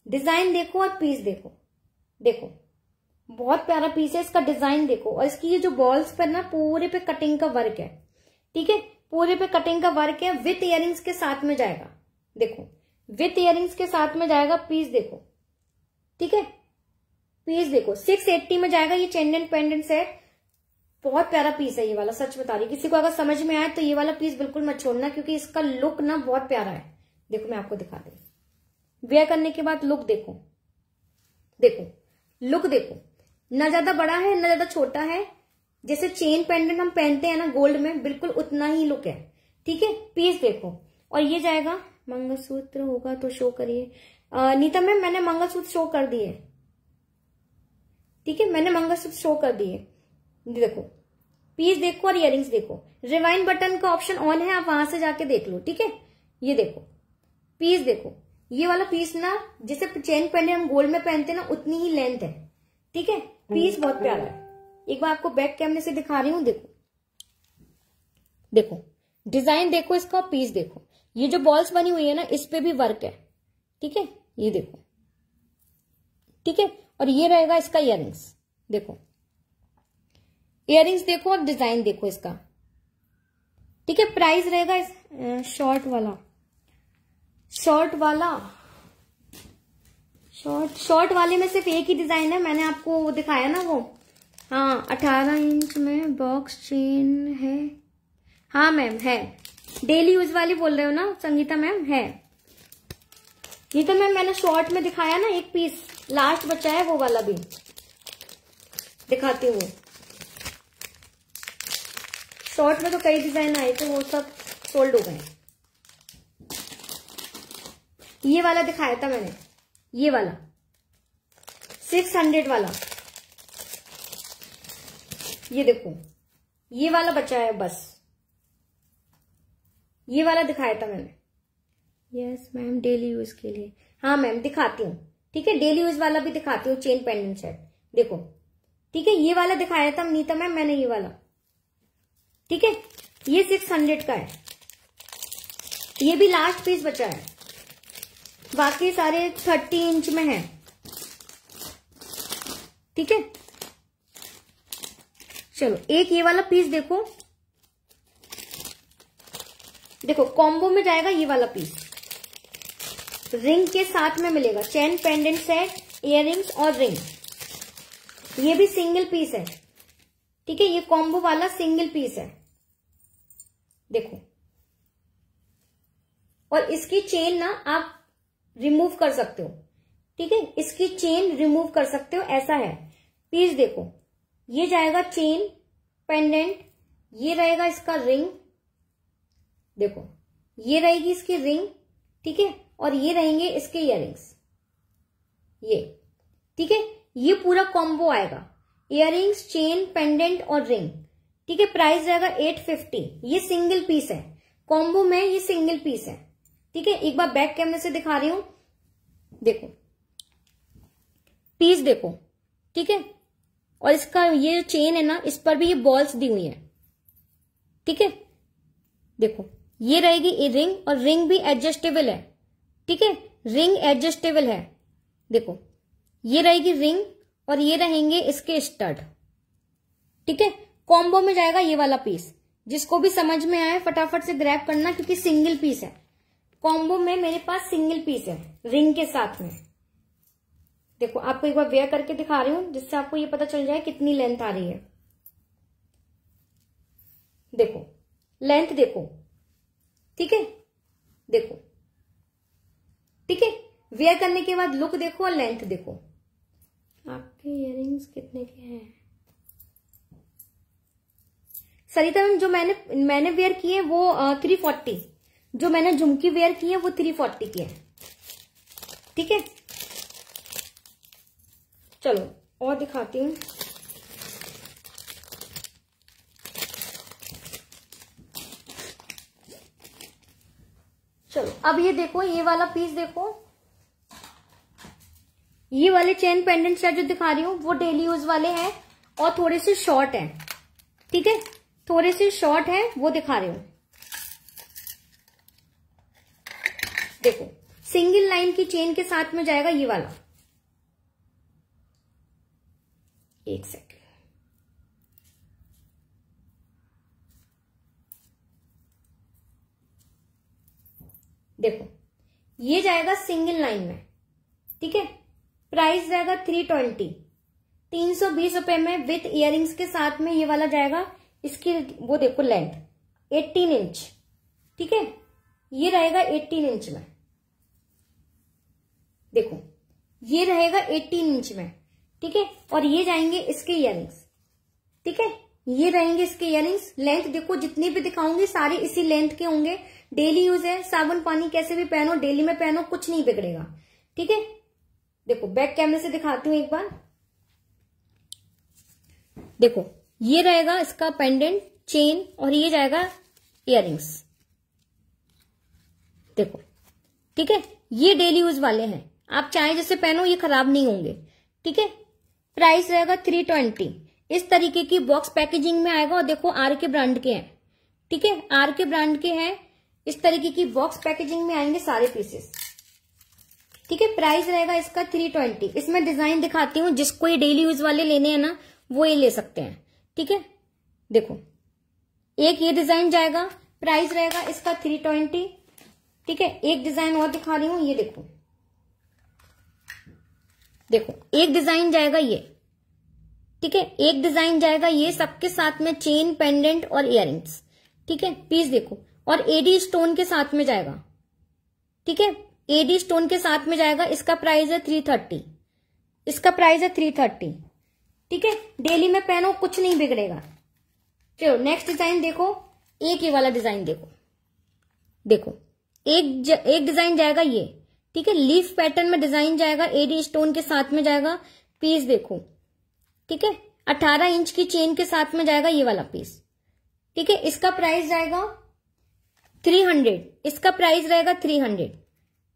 डिजाइन देखो और पीस देखो, देखो बहुत प्यारा पीस है। इसका डिजाइन देखो, और इसकी ये जो बॉल्स पर ना पूरे पे कटिंग का वर्क है, ठीक है। पूरे पे कटिंग का वर्क है, विथ इयररिंग्स के साथ में जाएगा, देखो विथ इयररिंग्स के साथ में जाएगा। पीस देखो, ठीक है, पीस देखो 680 में जाएगा ये चेन पेंडेंट सेट। बहुत प्यारा पीस है ये वाला, सच बता रही। किसी को अगर समझ में आए तो ये वाला पीस बिल्कुल मत छोड़ना, क्योंकि इसका लुक ना बहुत प्यारा है। देखो मैं आपको दिखा दूं, वेयर करने के बाद लुक देखो, देखो लुक देखो, ना ज्यादा बड़ा है ना ज्यादा छोटा है। जैसे चेन पेंडेंट हम पहनते हैं ना गोल्ड में, बिल्कुल उतना ही लुक है, ठीक है। पीस देखो, और ये जाएगा, मंगलसूत्र होगा तो शो करिए। नीता मैम मैंने मंगलसूत्र शो कर दिए, ठीक है, मैंने मंगलसूत्र शो कर दिए। देखो पीस देखो और इयररिंग्स देखो। रिवाइंड बटन का ऑप्शन ऑन है, आप वहां से जाके देख लो, ठीक है। ये देखो पीस देखो, ये वाला पीस ना जैसे चेन पेंडेंट हम गोल्ड में पहनते हैं ना उतनी ही लेंथ है, ठीक है। पीस बहुत प्यारा है। एक बार आपको बैक कैमरे से दिखा रही हूं, देखो देखो डिजाइन देखो इसका, पीस देखो। ये जो बॉल्स बनी हुई है ना इस पे भी वर्क है, ठीक है, ये देखो, ठीक है। और ये रहेगा इसका इयररिंग्स, देखो इयररिंग्स देखो और डिजाइन देखो इसका, ठीक है। प्राइस रहेगा इस शॉर्ट वाले में सिर्फ एक ही डिजाइन है, मैंने आपको वो दिखाया ना वो। हाँ 18 इंच में बॉक्स चेन है, हाँ मैम है। डेली यूज वाली बोल रहे हो ना संगीता मैम? है ये तो मैम मैंने शॉर्ट में दिखाया ना, एक पीस लास्ट बचा है, वो वाला भी दिखाती हूँ। शॉर्ट में तो कई डिजाइन आए थे, वो सब सोल्ड हो गए। ये वाला दिखाया था मैंने, ये वाला 600 वाला, ये देखो ये वाला बचा है बस, ये वाला दिखाया था मैंने। यस मैम डेली यूज के लिए, हाँ मैम दिखाती हूँ, ठीक है। डेली यूज वाला भी दिखाती हूँ, चेन पेंडेंट सेट देखो, ठीक है। ये वाला दिखाया था नीता मैम मैंने, ये वाला, ठीक है। ये 600 का है, ये भी लास्ट पीस बचा है, बाकी सारे 30 इंच में है, ठीक है। चलो एक ये वाला पीस देखो, देखो कॉम्बो में जाएगा ये वाला पीस, रिंग के साथ में मिलेगा, चेन पेंडेंट सेट, इयररिंग्स और रिंग। ये भी सिंगल पीस है, ठीक है। ये कॉम्बो वाला सिंगल पीस है, देखो। और इसकी चेन ना आप रिमूव कर सकते हो, ठीक है। इसकी चेन रिमूव कर सकते हो, ऐसा है। पीस देखो, ये जाएगा चेन पेंडेंट, ये रहेगा इसका रिंग, देखो ये रहेगी इसकी रिंग, ठीक है। और ये रहेंगे इसके इयररिंग्स, ये, ठीक है, ये पूरा कॉम्बो आएगा, इयररिंग्स, चेन, पेंडेंट और रिंग, ठीक है। प्राइस रहेगा 850। ये सिंगल पीस है, कॉम्बो में ये सिंगल पीस है, ठीक है। एक बार बैक कैमरे से दिखा रही हूं, देखो पीस देखो, ठीक है। और इसका ये जो चेन है ना, इस पर भी ये बॉल्स दी हुई है, ठीक है। देखो ये रहेगी ये रिंग, और रिंग भी एडजस्टेबल है, ठीक है, रिंग एडजस्टेबल है। देखो ये रहेगी रिंग और ये रहेंगे इसके स्टड, ठीक है। कॉम्बो में जाएगा ये वाला पीस, जिसको भी समझ में आए फटाफट से ग्रैब करना, क्योंकि सिंगल पीस है। कॉम्बो में मेरे पास सिंगल पीस है रिंग के साथ में। देखो आपको एक बार वेयर करके दिखा रही हूं, जिससे आपको ये पता चल जाए कितनी लेंथ आ रही है। देखो लेंथ देखो, ठीक है, देखो, ठीक है। वेयर करने के बाद लुक देखो और लेंथ देखो। आपके इयररिंग्स कितने के हैं सरिता मैम? जो मैंने वेयर किए वो 340, जो मैंने झुमकी वेयर की है वो 340 की है, ठीक है। चलो और दिखाती हूँ। चलो अब ये देखो, ये वाला पीस देखो, ये वाले चेन पेंडेंट सेट जो दिखा रही हूँ वो डेली यूज वाले हैं और थोड़े से शॉर्ट हैं, ठीक है, थोड़े से शॉर्ट हैं, वो दिखा रही हूँ। देखो सिंगल लाइन की चेन के साथ में जाएगा ये वाला, एक सेकंड, देखो ये जाएगा सिंगल लाइन में, ठीक है। प्राइस जाएगा 320, 320 रुपए में विथ इयररिंग्स के साथ में ये वाला जाएगा। इसकी वो देखो लेंथ 18 इंच, ठीक है, ये रहेगा 18 इंच में। देखो ये रहेगा 18 इंच में, ठीक है। और ये जाएंगे इसके इयररिंग्स, ठीक है, ये रहेंगे इसके इयररिंग्स। लेंथ देखो, जितनी भी दिखाऊंगी सारे इसी लेंथ के होंगे। डेली यूज है, साबुन पानी कैसे भी पहनो, डेली में पहनो, कुछ नहीं बिगड़ेगा, ठीक है। देखो बैक कैमरे से दिखाती हूं एक बार। देखो ये रहेगा इसका पेंडेंट, चेन, और ये जाएगा इयररिंग्स, देखो, ठीक है। ये डेली यूज वाले हैं, आप चाहे जैसे पहनो, ये खराब नहीं होंगे, ठीक है। प्राइस रहेगा 320। इस तरीके की बॉक्स पैकेजिंग में आएगा, और देखो आर के ब्रांड के हैं, ठीक है, आर के ब्रांड के हैं। इस तरीके की बॉक्स पैकेजिंग में आएंगे सारे पीसेस, ठीक है। प्राइस रहेगा इसका 320। इसमें डिजाइन दिखाती हूँ, जिसको ये डेली यूज वाले लेने हैं ना, वो ये ले सकते हैं, ठीक है। देखो एक ये डिजाइन जाएगा, प्राइस रहेगा इसका 320, ठीक है। एक डिजाइन और दिखा रही हूं, ये देखो, देखो एक डिजाइन जाएगा ये, ठीक है, एक डिजाइन जाएगा ये सबके साथ में चेन, पेंडेंट और इयररिंग्स, ठीक है। पीस देखो, और एडी स्टोन के साथ में जाएगा, ठीक है, एडी स्टोन के साथ में जाएगा। इसका प्राइस है 330, इसका प्राइस है 330, ठीक है। डेली में पहनो, कुछ नहीं बिगड़ेगा। चलो नेक्स्ट डिजाइन देखो, एक ये वाला डिजाइन देखो, देखो एक डिजाइन जाएगा ये, ठीक है, लीफ पैटर्न में डिजाइन जाएगा, एडी स्टोन के साथ में जाएगा। पीस देखो, ठीक है, 18 इंच की चेन के साथ में जाएगा ये वाला पीस, ठीक है। इसका प्राइस जाएगा 300, इसका प्राइस रहेगा 300,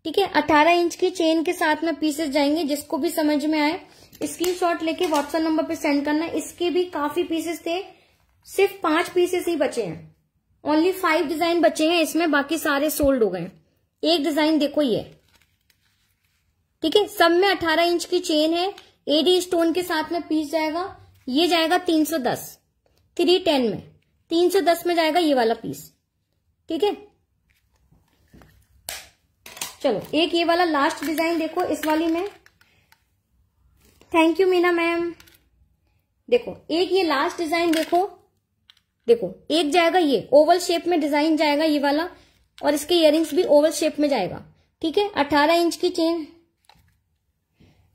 ठीक है। 18 इंच की चेन के साथ में पीसेस जाएंगे। जिसको भी समझ में आए स्क्रीनशॉट लेके व्हाट्सएप नंबर पे सेंड करना। इसके भी काफी पीसेस थे, सिर्फ 5 पीसेस ही बचे हैं, ओनली 5 डिजाइन बचे हैं इसमें, बाकी सारे सोल्ड हो गए। एक डिजाइन देखो ये, ठीक है, सब में 18 इंच की चेन है, एडी स्टोन के साथ में पीस जाएगा। ये जाएगा 310, 310 में, 310 में जाएगा ये वाला पीस, ठीक है। चलो एक ये वाला लास्ट डिजाइन देखो, इस वाली में, थैंक यू मीना मैम। देखो एक ये लास्ट डिजाइन देखो, देखो एक जाएगा ये ओवल शेप में डिजाइन जाएगा ये वाला, और इसके इयररिंग्स भी ओवल शेप में जाएगा, ठीक है। 18 इंच की चेन।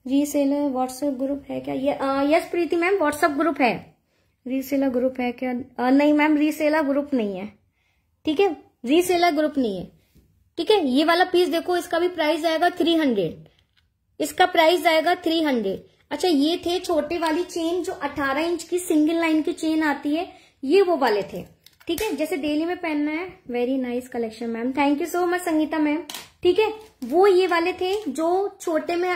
रीसेलर व्हाट्सएप ग्रुप है क्या? यस प्रीति मैम, व्हाट्सएप ग्रुप है। रीसेलर ग्रुप है क्या? नहीं मैम, रीसेलर ग्रुप नहीं है, ठीक है, रीसेलर ग्रुप नहीं है, ठीक है। ये वाला पीस देखो, इसका भी प्राइस आएगा 300, इसका प्राइस आएगा 300। अच्छा, ये थे छोटे वाली चेन जो 18 इंच की सिंगल लाइन की चेन आती है, ये वो वाले थे। ठीक है, जैसे डेली में पहनना है। Very nice collection ma'am, thank you so much Sangeeta ma'am. ठीक है, वो ये वाले थे जो छोटे में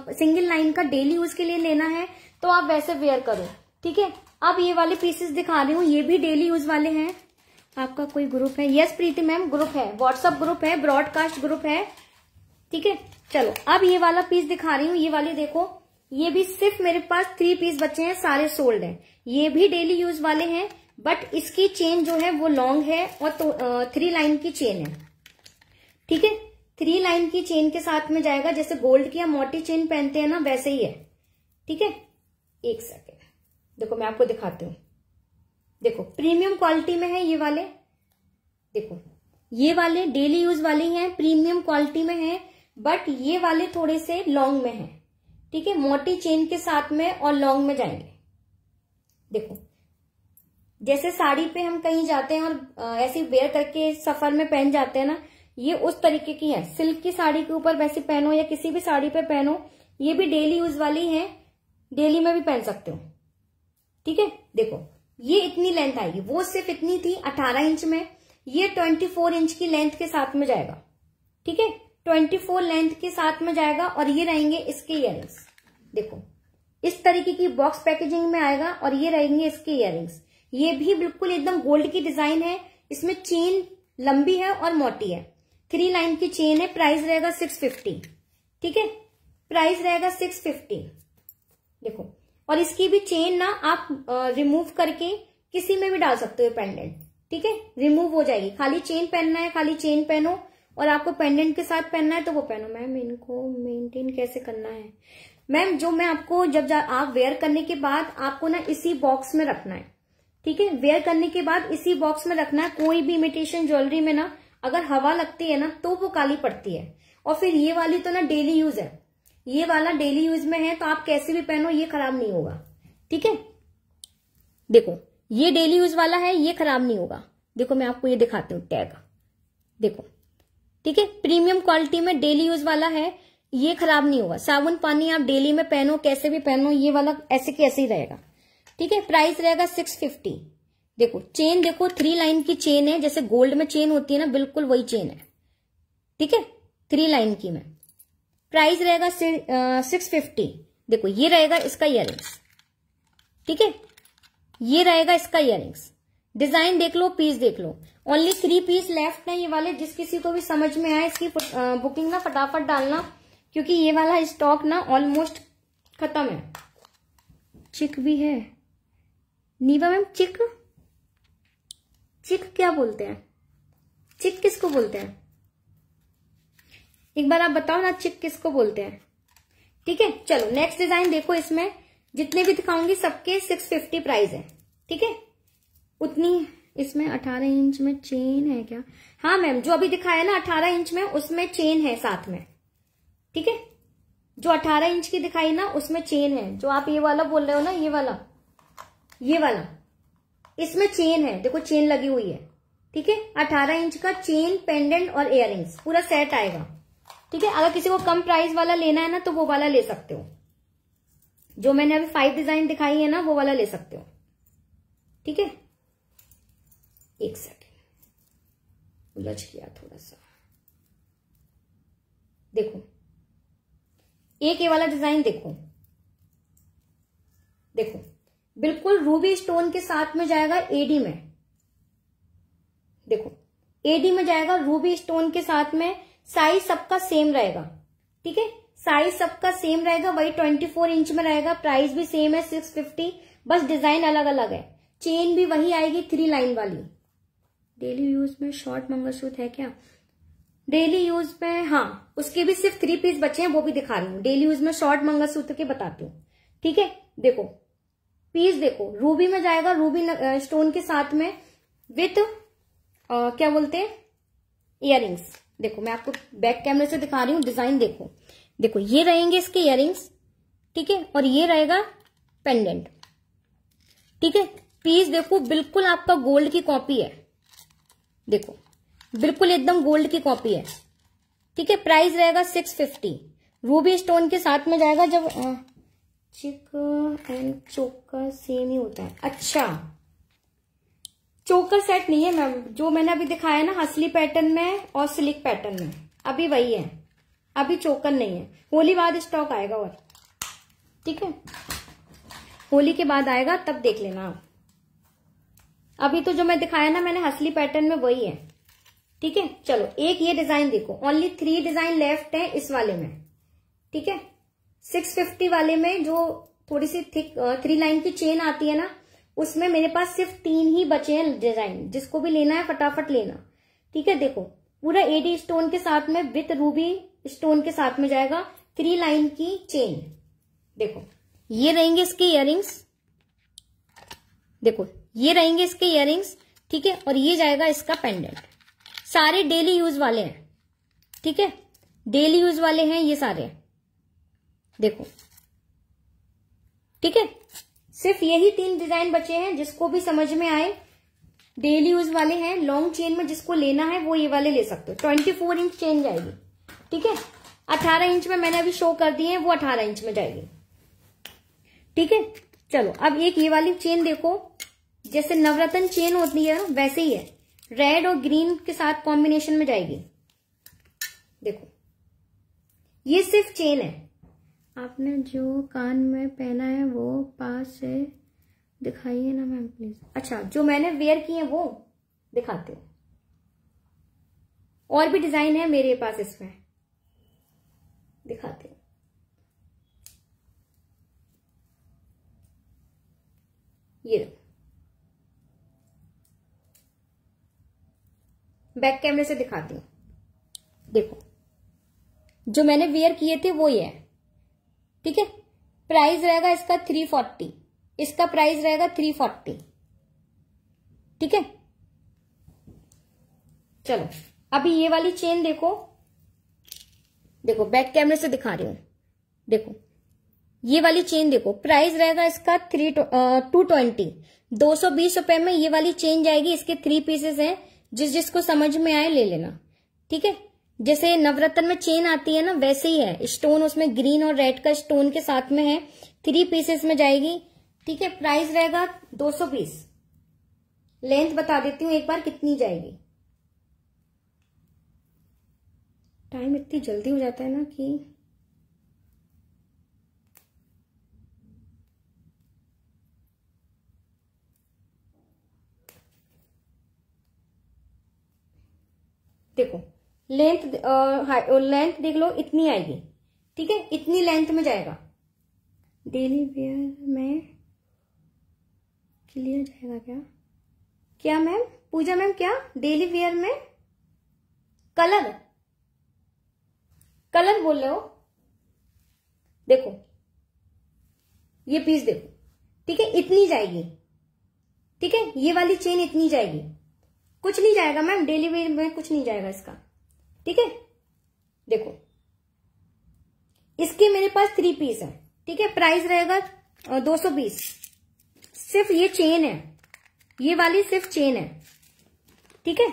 सिंगल लाइन का डेली यूज के लिए लेना है तो आप वैसे वेयर करो। ठीक है, अब ये वाले पीसेस दिखा रही हूँ, ये भी डेली यूज वाले हैं। आपका कोई ग्रुप है? यस प्रीति मैम, ग्रुप है, व्हाट्सएप ग्रुप है, ब्रॉडकास्ट ग्रुप है। ठीक है, चलो अब ये वाला पीस दिखा रही हूँ। ये वाली देखो, ये भी सिर्फ मेरे पास 3 पीस बचे हैं, सारे सोल्ड हैं। ये भी डेली यूज वाले हैं, बट इसकी चेन जो है वो लॉन्ग है और तो 3 लाइन की चेन है। ठीक है, 3 लाइन की चेन के साथ में जाएगा, जैसे गोल्ड की या मोटी चेन पहनते हैं ना, वैसे ही है। ठीक है, एक सेकेंड, देखो मैं आपको दिखाती हूँ। देखो प्रीमियम क्वालिटी में है ये वाले। देखो ये वाले डेली यूज वाले हैं, प्रीमियम क्वालिटी में है, बट ये वाले थोड़े से लॉन्ग में है। ठीक है, मोटी चेन के साथ में और लॉन्ग में जाएंगे। देखो जैसे साड़ी पे हम कहीं जाते हैं और ऐसे वेयर करके सफर में पहन जाते हैं ना, ये उस तरीके की है। सिल्क की साड़ी के ऊपर वैसे पहनो या किसी भी साड़ी पे पहनो, ये भी डेली यूज वाली है, डेली में भी पहन सकते हो। ठीक है, देखो ये इतनी लेंथ आएगी, वो सिर्फ इतनी थी 18 इंच में, ये 24 इंच की लेंथ के साथ में जाएगा। ठीक है, 24 लेंथ के साथ में जाएगा और ये रहेंगे इसके इयररिंग्स। देखो इस तरीके की बॉक्स पैकेजिंग में आएगा और ये रहेंगे इसके इयररिंग्स। ये भी बिल्कुल एकदम गोल्ड की डिजाइन है, इसमें चेन लंबी है और मोटी है, 3 लाइन की चेन है। प्राइस रहेगा 650। ठीक है, प्राइस रहेगा 650। देखो, और इसकी भी चेन ना आप रिमूव करके किसी में भी डाल सकते हो पेंडेंट। ठीक है, रिमूव हो जाएगी। खाली चेन पहनना है, खाली चेन पहनो, और आपको पेंडेंट के साथ पहनना है तो वो पहनो। मैम इनको मेंटेन कैसे करना है? मैम जो मैं आपको जब आप वेयर करने के बाद आपको ना इसी बॉक्स में रखना है। ठीक है, वेयर करने के बाद इसी बॉक्स में रखना है। कोई भी इमिटेशन ज्वेलरी में ना अगर हवा लगती है ना तो वो काली पड़ती है। और फिर ये वाली तो ना डेली यूज है, ये वाला डेली यूज में है, तो आप कैसे भी पहनो ये खराब नहीं होगा। ठीक है, देखो ये डेली यूज वाला है, ये खराब नहीं होगा। देखो मैं आपको ये दिखाती हूँ टैग, देखो। ठीक है, प्रीमियम क्वालिटी में डेली यूज वाला है, ये खराब नहीं होगा। साबुन पानी आप डेली में पहनो, कैसे भी पहनो, ये वाला ऐसे के ऐसे ही रहेगा। ठीक है, प्राइस रहेगा 650। देखो चेन, देखो 3 लाइन की चेन है, जैसे गोल्ड में चेन होती है ना, बिल्कुल वही चेन है। ठीक है, 3 लाइन की में प्राइस रहेगा 650। देखो ये रहेगा इसका इयररिंग्स। ठीक है, ये रहेगा इसका इयररिंग्स। डिजाइन देख लो, पीस देख लो। ओनली 3 पीस लेफ्ट है ये वाले। जिस किसी को भी समझ में आए इसकी बुकिंग ना फटाफट डालना, क्योंकि ये वाला स्टॉक ना ऑलमोस्ट खत्म है। चिक भी है नीवा मैम, चिक चिक क्या बोलते हैं? चिक किसको बोलते हैं? एक बार आप बताओ ना, चिक किसको बोलते हैं? ठीक है, चलो नेक्स्ट डिजाइन देखो। इसमें जितने भी दिखाऊंगी सबके 650 प्राइस है। ठीक है, उतनी इसमें 18 इंच में चेन है क्या? हाँ मैम, जो अभी दिखाया ना 18 इंच में, उसमें चेन है साथ में। ठीक है, जो 18 इंच की दिखाई ना उसमें चेन है। जो आप ये वाला बोल रहे हो ना, ये वाला इसमें चेन है, देखो चेन लगी हुई है। ठीक है, 18 इंच का चेन, पेंडेंट और इयररिंग्स पूरा सेट आएगा। ठीक है, अगर किसी को कम प्राइस वाला लेना है ना तो वो वाला ले सकते हो। जो मैंने अभी 5 डिजाइन दिखाई है ना, वो वाला ले सकते हो। ठीक है, एक सेकेंड, उलझ गया थोड़ा सा। देखो एक ये वाला डिजाइन देखो, देखो बिल्कुल रूबी स्टोन के साथ में जाएगा एडी में। देखो एडी में जाएगा रूबी स्टोन के साथ में। साइज सबका सेम रहेगा। ठीक है, साइज सबका सेम रहेगा, वही 24 इंच में रहेगा। प्राइस भी सेम है 650, बस डिजाइन अलग अलग है। चेन भी वही आएगी 3 लाइन वाली। डेली यूज में शॉर्ट मंगलसूत्र है क्या? डेली यूज में हाँ, उसके भी सिर्फ 3 पीस बचे हैं, वो भी दिखा रही हूँ। डेली यूज में शॉर्ट मंगलसूत्र के बताती हूँ। ठीक है, देखो पीस देखो, रूबी में जाएगा, रूबी स्टोन के साथ में विथ क्या बोलते हैं, इयररिंग्स। देखो मैं आपको बैक कैमरे से दिखा रही हूँ, डिजाइन देखो। देखो ये रहेंगे इसके इयररिंग्स। ठीक है, और ये रहेगा पेंडेंट। ठीक है, पीस देखो बिल्कुल आपका गोल्ड की कॉपी है। देखो बिल्कुल एकदम गोल्ड की कॉपी है। ठीक है, प्राइस रहेगा 650। रूबी स्टोन के साथ में जाएगा। जब चिक एंड चोकर सेम ही होता है। अच्छा, चोकर सेट नहीं है मैम, जो मैंने अभी दिखाया ना हसली पैटर्न में और सिलिक पैटर्न में, अभी वही है, अभी चोकर नहीं है। होली बाद स्टॉक आएगा और, ठीक है, होली के बाद आएगा तब देख लेना आप। अभी तो जो मैं दिखाया ना मैंने हसली पैटर्न में वही है, ठीक है। चलो एक ये डिजाइन देखो, ओनली 3 डिजाइन लेफ्ट है इस वाले में, ठीक है। 650 वाले में जो थोड़ी सी थिक 3 लाइन की चेन आती है ना, उसमें मेरे पास सिर्फ 3 ही बचे हैं डिजाइन। जिसको भी लेना है फटाफट लेना, ठीक है। देखो पूरा एडी स्टोन के साथ में विथ रूबी स्टोन के साथ में जाएगा, 3 लाइन की चेन। देखो ये रहेंगे इसके इयररिंग्स, देखो ये रहेंगे इसके इयररिंग्स, ठीक है। और ये जाएगा इसका पेंडेंट। सारे डेली यूज वाले हैं, ठीक है, डेली यूज वाले हैं ये सारे, देखो, ठीक है। सिर्फ यही 3 डिजाइन बचे हैं, जिसको भी समझ में आए, डेली यूज वाले हैं। लॉन्ग चेन में जिसको लेना है वो ये वाले ले सकते हो। 24 इंच चेन जाएगी, ठीक है। 18 इंच में मैंने अभी शो कर दिए हैं, वो 18 इंच में जाएगी, ठीक है। चलो अब एक ये वाली चेन देखो, जैसे नवरत्न चेन होती है वैसे ही है, रेड और ग्रीन के साथ कॉम्बिनेशन में जाएगी। देखो ये सिर्फ चेन है। आपने जो कान में पहना है वो पास से दिखाइए ना मैम प्लीज। अच्छा, जो मैंने वेयर किए वो दिखाते हो। और भी डिजाइन है मेरे पास, इसमें दिखाते हो। ये बैक कैमरे से दिखाती हूँ। देखो जो मैंने वेयर किए थे वो ये है, ठीक है। प्राइस रहेगा इसका 340, इसका प्राइस रहेगा 340, ठीक है। चलो अभी ये वाली चेन देखो, देखो बैक कैमरे से दिखा रही हूं। देखो ये वाली चेन देखो, प्राइस रहेगा इसका 220, 220 रुपए में ये वाली चेन जाएगी। इसके 3 पीसेस हैं, जिसको समझ में आए ले लेना, ठीक है। जैसे नवरत्न में चेन आती है ना वैसे ही है, स्टोन उसमें ग्रीन और रेड का स्टोन के साथ में है, 3 पीसेस में जाएगी, ठीक है। प्राइस रहेगा 220। लेंथ बता देती हूँ एक बार कितनी जाएगी। टाइम इतनी जल्दी हो जाता है ना कि देखो लेंथ देख लो, इतनी आएगी, ठीक है। इतनी लेंथ में जाएगा। डेली वेयर में क्लियर जाएगा क्या? क्या मैम पूजा मैम, क्या डेली वेयर में कलर बोल रहे हो? देखो ये पीस देखो, ठीक है, इतनी जाएगी, ठीक है। ये वाली चेन इतनी जाएगी, कुछ नहीं जाएगा मैम, डेली वेयर में कुछ नहीं जाएगा इसका, ठीक है। देखो इसके मेरे पास 3 पीस है, ठीक है। प्राइस रहेगा 220। सिर्फ ये चेन है, ये वाली सिर्फ चेन है, ठीक है।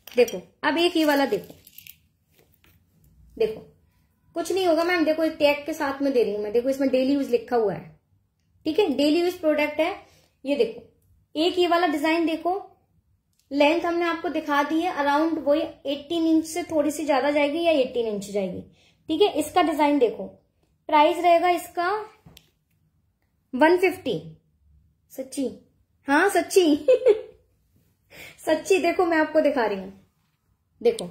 देखो अब एक ये वाला देखो, देखो कुछ नहीं होगा मैम। देखो टैग के साथ में दे रही हूं मैं, देखो इसमें डेली यूज लिखा हुआ है, ठीक है, डेली यूज प्रोडक्ट है ये। देखो एक ये वाला डिजाइन देखो, लेंथ हमने आपको दिखा दी है, अराउंड वही 18 इंच से थोड़ी सी ज्यादा जाएगी या 18 इंच जाएगी, ठीक है। इसका डिजाइन देखो, प्राइस रहेगा इसका 150। सच्ची, हाँ सच्ची सच्ची। देखो मैं आपको दिखा रही हूं, देखो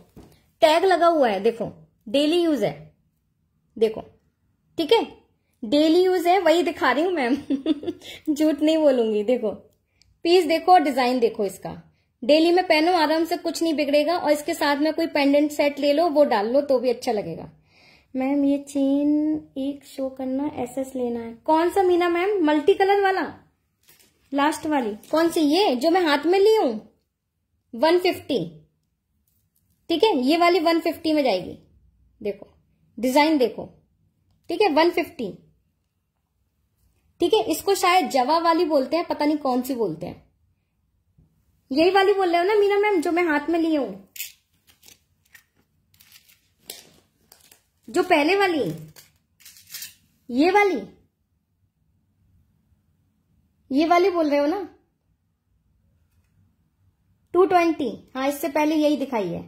टैग लगा हुआ है, देखो डेली यूज है, देखो, ठीक है, डेली यूज है, वही दिखा रही हूं मैम झूठ नहीं बोलूंगी। देखो पीस देखो और डिजाइन देखो इसका, डेली में पहनो आराम से, कुछ नहीं बिगड़ेगा। और इसके साथ में कोई पेंडेंट सेट ले लो, वो डाल लो तो भी अच्छा लगेगा। मैम ये चेन एक शो करना, एसएस लेना है। कौन सा मीना मैम? मल्टी कलर वाला, लास्ट वाली कौन सी? ये जो मैं हाथ में ली हूं 150, ठीक है, ये वाली 150 में जाएगी। देखो डिजाइन देखो, ठीक है, 150, ठीक है। इसको शायद जवा वाली बोलते हैं, पता नहीं कौन सी बोलते हैं। यही वाली बोल रहे हो ना मीना मैम, जो मैं हाथ में ली हूं? जो पहले वाली, ये वाली बोल रहे हो ना? 220, हाँ इससे पहले यही दिखाई है।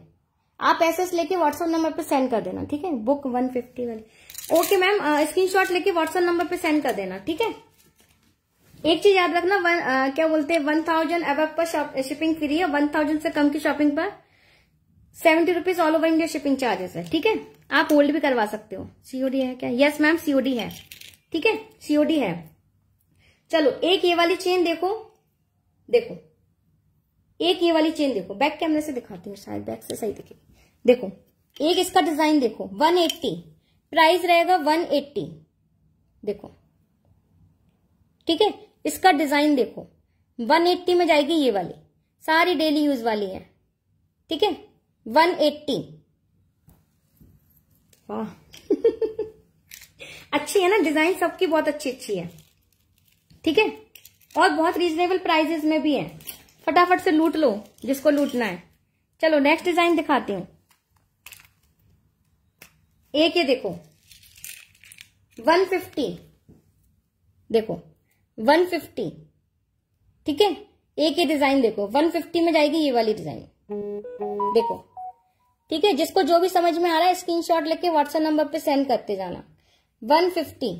आप एसएस लेके व्हाट्सएप नंबर पे सेंड कर देना, ठीक है? बुक 150 वाली। ओके मैम, स्क्रीनशॉट लेके व्हाट्सएप नंबर पे सेंड कर देना, ठीक है? एक चीज याद रखना, क्या बोलते हैं, 1000 अबव पर शिपिंग फ्री है, 1000 से कम की शॉपिंग पर 70 rupees all over India shipping charges है, ठीक है? आप होल्ड भी करवा सकते हो। सीओडी है क्या? यस मैम सीओडी है, ठीक है? सीओडी है। चलो एक ये वाली चेन देखो, एक ये वाली चेन देखो, बैक कैमरे से दिखाती हूँ, शायद बैक से सही दिखेगी। देखो एक इसका डिजाइन देखो, 180 प्राइस रहेगा, 180, देखो ठीक है? इसका डिजाइन देखो, 180 में जाएगी ये वाली, सारी डेली यूज वाली है, ठीक है? 180। वाह अच्छी है ना डिजाइन, सबकी बहुत अच्छी है, ठीक है? और बहुत रीजनेबल प्राइजेस में भी है, फटाफट से लूट लो जिसको लूटना है। चलो नेक्स्ट डिजाइन दिखाती हूं। एक ये देखो 150, देखो 150, ठीक है? एक ये डिजाइन देखो 150 में जाएगी ये वाली डिजाइन, देखो ठीक है? जिसको जो भी समझ में आ रहा है स्क्रीनशॉट लेके व्हाट्सएप नंबर पे सेंड करते जाना। 150,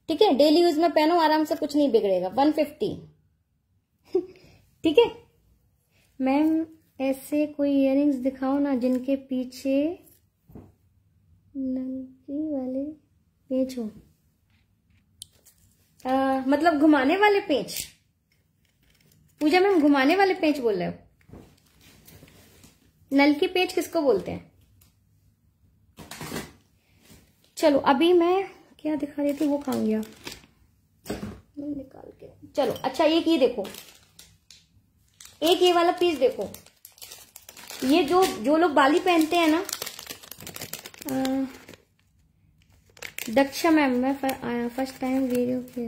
ठीक है? डेली यूज में पहनो, आराम से, कुछ नहीं बिगड़ेगा। 150 ठीक है? मैम ऐसे कोई इयररिंग्स दिखाओ ना जिनके पीछे नलकी वाले पेच हो, मतलब घुमाने वाले पेच। पूजा मैम घुमाने वाले पेच बोल रहे हो? नलकी पेच किसको बोलते हैं? चलो अभी मैं क्या दिखा रही थी, वो कहाँ गया निकाल के। चलो अच्छा एक ये देखो, एक ये वाला पीस देखो, ये जो लोग बाली पहनते हैं ना, दक्षा मैम, मैं फर्स्ट टाइम वीडियो पे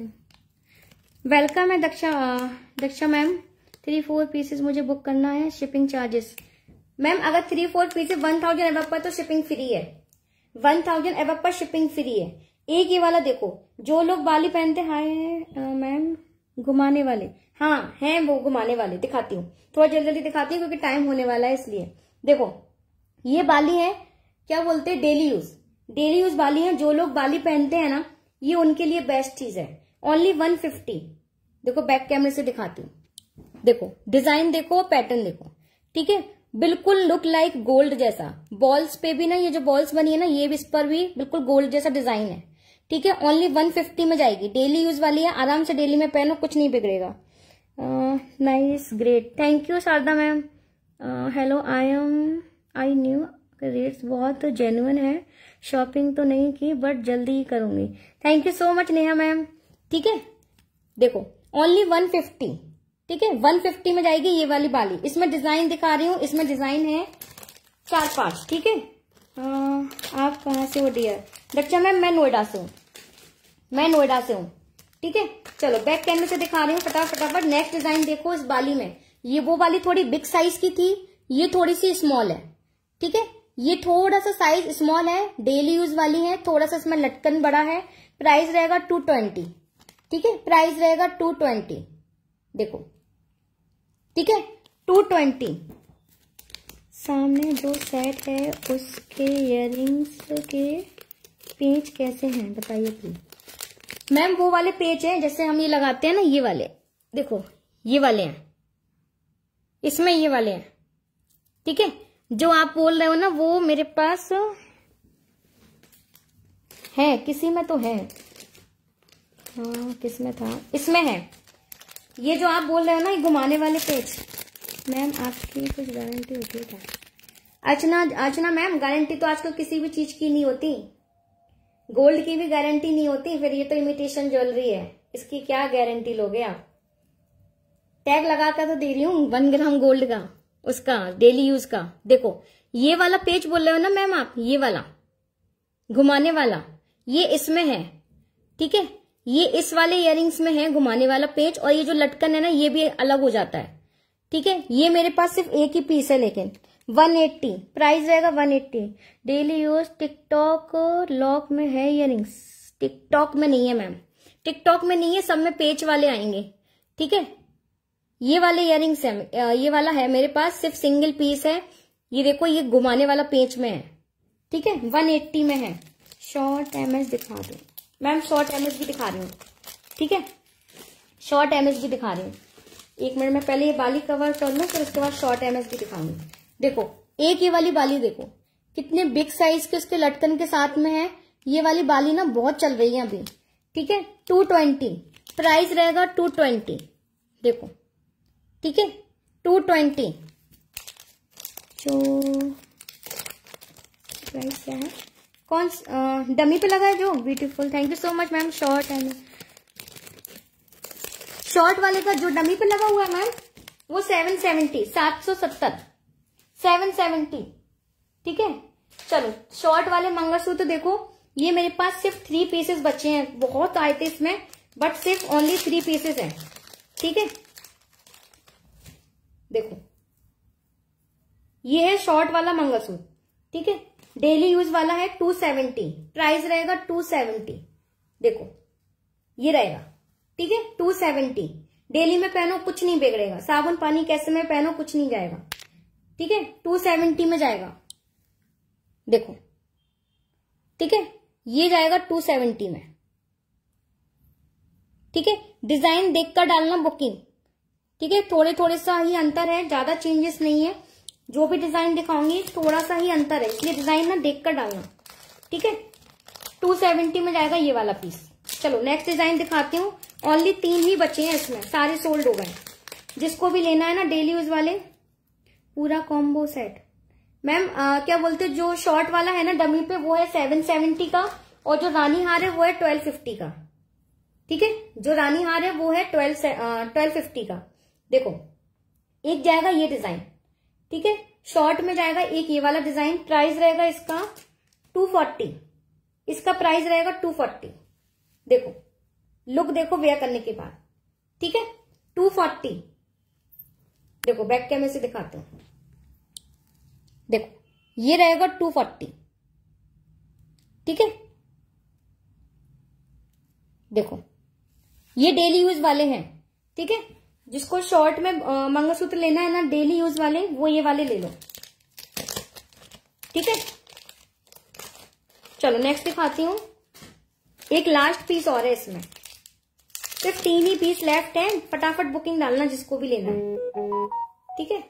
वेलकम है दक्षा मैम। 3-4 पीसेस मुझे बुक करना है, शिपिंग चार्जेस। मैम अगर 3-4 पीसेस 1000 अबव पर तो शिपिंग फ्री है, 1000 अबव पर शिपिंग फ्री है। एक ये वाला देखो, जो लोग बाली पहनते हैं, मैम घुमाने वाले, हाँ हैं वो घुमाने वाले, दिखाती हूँ थोड़ा जल्दी दिखाती हूँ क्योंकि टाइम होने वाला है इसलिए। देखो ये बाली है, क्या बोलते हैं, डेली यूज बाली है। जो लोग बाली पहनते हैं ना, ये उनके लिए बेस्ट चीज है। ओनली 150। देखो बैक कैमरे से दिखाती हूँ, देखो डिजाइन देखो, पैटर्न देखो, ठीक है? बिल्कुल लुक लाइक गोल्ड जैसा। बॉल्स पे भी ना, ये जो बॉल्स बनी है ना, ये भी इस पर भी बिल्कुल गोल्ड जैसा डिजाइन है, ठीक है? ओनली 150 में जाएगी, डेली यूज वाली है, आराम से डेली में पहनो, कुछ नहीं बिगड़ेगा। Nice, great, thank you Sharda ma'am. Hello, I new rates बहुत जेन्युइन है, शॉपिंग तो नहीं की बट जल्दी ही करूंगी। Thank you so much Neha ma'am, ठीक है? देखो ओनली 150, ठीक है? 150 में जाएगी ये वाली बाली। इसमें डिजाइन दिखा रही हूँ, इसमें डिजाइन है 4-5, ठीक है? आप कहाँ से हो डियर? दक्षा मैम मैं नोएडा से हूँ, ठीक है? चलो बैक कैमरे से दिखा रही हूँ फटाफट। नेक्स्ट डिजाइन देखो इस बाली में, ये वो वाली थोड़ी बिग साइज की थी, ये थोड़ी सी स्मॉल है, ठीक है? ये थोड़ा सा साइज स्मॉल है, डेली यूज वाली है, थोड़ा सा इसमें लटकन बड़ा है। प्राइस रहेगा 220, ठीक है? प्राइस रहेगा 220, देखो, ठीक है? 220। सामने जो सेट है उसके इयररिंग्स के पेच कैसे हैं बताइए प्लीज। मैम वो वाले पेच हैं जैसे हम ये लगाते हैं ना, ये वाले देखो, ये वाले हैं, इसमें ये वाले हैं, ठीक है? जो आप बोल रहे हो ना वो मेरे पास है, किसी में तो है, हाँ किसमें था, इसमें है। ये जो आप बोल रहे हो ना, ये घुमाने वाले पेज, मैम आपकी कुछ गारंटी होती है क्या? अर्चना मैम गारंटी तो आजकल किसी भी चीज की नहीं होती, गोल्ड की भी गारंटी नहीं होती, फिर ये तो इमिटेशन ज्वेलरी है, इसकी क्या गारंटी लोगे आप? टैग लगा कर तो दे रही हूँ 1 ग्राम गोल्ड का, उसका डेली यूज का। देखो ये वाला पेज बोल रहे हो ना मैम आप, ये वाला घुमाने वाला, ये इसमें है, ठीक है? ये इस वाले इयररिंग्स में है घुमाने वाला पेज, और ये जो लटकन है ना, ये भी अलग हो जाता है, ठीक है? ये मेरे पास सिर्फ एक ही पीस है, लेकिन 180 प्राइस रहेगा 180। डेली यूज टिकटॉक लॉक में है इयरिंग्स? टिकटॉक में नहीं है मैम, टिकटॉक में नहीं है, सब में पेच वाले आएंगे। ठीक है, ये वाले इयरिंग्स है, ये वाला है मेरे पास, सिर्फ सिंगल पीस है। ये देखो, ये घुमाने वाला पेच में है। ठीक है, 180 में है। शॉर्ट एमएस दिखा दो मैम, शॉर्ट एमएस भी दिखा रही हूँ। ठीक है, शॉर्ट एमएस भी दिखा रही हूँ। एक मिनट में पहले ये बाली कवर कर लूँ, फिर उसके बाद शॉर्ट एमएस भी दिखाऊंगी। देखो, एक ये वाली बाली देखो कितने बिग साइज के उसके लटकन के साथ में है। ये वाली बाली ना बहुत चल रही है अभी। ठीक है, 220 प्राइस रहेगा, 220। देखो, ठीक है, 220। जो प्राइस क्या है, कौन डमी पे लगा है जो? Beautiful, thank you so much ma'am. Short and short वाले का जो डमी पे लगा हुआ है मैम, वो 770, 770, 770। ठीक है, चलो शॉर्ट वाले मंगलसूत्र देखो, ये मेरे पास सिर्फ 3 पीसेस बचे हैं। बहुत आए थे इसमें, बट सिर्फ ओनली 3 पीसेस हैं। ठीक है, देखो ये है शॉर्ट वाला मंगलसूत्र। ठीक है, डेली यूज वाला है, 270 प्राइस रहेगा, 270। देखो ये रहेगा। ठीक है, 270। डेली में पहनो कुछ नहीं बिगड़ेगा, साबुन पानी कैसे में पहनो कुछ नहीं जाएगा। ठीक है, 270 में जाएगा। देखो, ठीक है, ये जाएगा 270 में। ठीक है, डिजाइन देखकर डालना बुकिंग। ठीक है, थोड़े थोड़े सा ही अंतर है, ज्यादा चेंजेस नहीं है। जो भी डिजाइन दिखाऊंगी थोड़ा सा ही अंतर है, इसलिए डिजाइन ना देखकर डालना। ठीक है, 270 में जाएगा ये वाला पीस। चलो नेक्स्ट डिजाइन दिखाती हूँ। ओनली 3 ही बचे हैं इसमें, सारे सोल्ड हो गए। जिसको भी लेना है ना डेली यूज वाले, पूरा कॉम्बो सेट। मैम क्या बोलते, जो शॉर्ट वाला है ना डमी पे, वो है 770 का, और जो रानी हार है वो है 1250 का। ठीक है, जो रानी हार है वो है 1250 का। देखो, एक जाएगा ये डिजाइन। ठीक है, शॉर्ट में जाएगा एक ये वाला डिजाइन। प्राइस रहेगा इसका 240, इसका प्राइस रहेगा 240। देखो लुक देखो वेयर करने के बाद। ठीक है, 240। देखो बैक कैमरे से दिखाते हूं। देखो ये रहेगा 240। ठीक है, देखो ये डेली यूज वाले हैं। ठीक है, जिसको शॉर्ट में मंगलसूत्र लेना है ना डेली यूज वाले, वो ये वाले ले लो। ठीक है, चलो नेक्स्ट दिखाती हूँ। एक लास्ट पीस और है इसमें, सिर्फ 3 ही पीस लेफ्ट है। फटाफट बुकिंग डालना जिसको भी लेना है। ठीक है,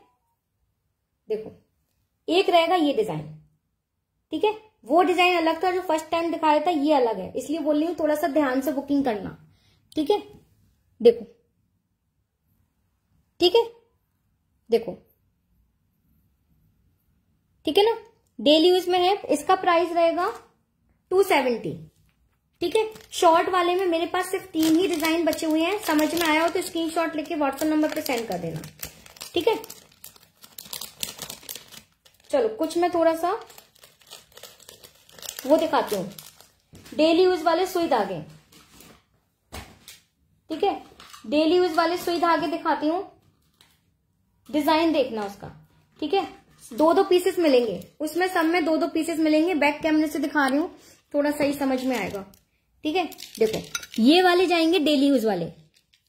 देखो एक रहेगा ये डिजाइन। ठीक है, वो डिजाइन अलग था जो फर्स्ट टाइम दिखाया था, ये अलग है, इसलिए बोल रही हूँ थोड़ा सा ध्यान से बुकिंग करना। ठीक है, देखो, ठीक है, देखो, ठीक है ना, डेली यूज में है। इसका प्राइस रहेगा 270। ठीक है, शॉर्ट वाले में मेरे पास सिर्फ 3 ही डिजाइन बचे हुए हैं। समझ में आया हो तो स्क्रीनशॉट लेके व्हाट्सएप नंबर पे सेंड कर देना। ठीक है, चलो कुछ मैं थोड़ा सा वो दिखाती हूँ, डेली यूज वाले सुई धागे। ठीक है, डेली यूज वाले सुई धागे दिखाती हूँ, डिजाइन देखना उसका। ठीक है, 2-2 पीसेस मिलेंगे उसमें, सब में 2-2 पीसेस मिलेंगे। बैक कैमरे से दिखा रही हूँ, थोड़ा सही समझ में आएगा। ठीक है, देखो ये वाले जाएंगे डेली यूज वाले।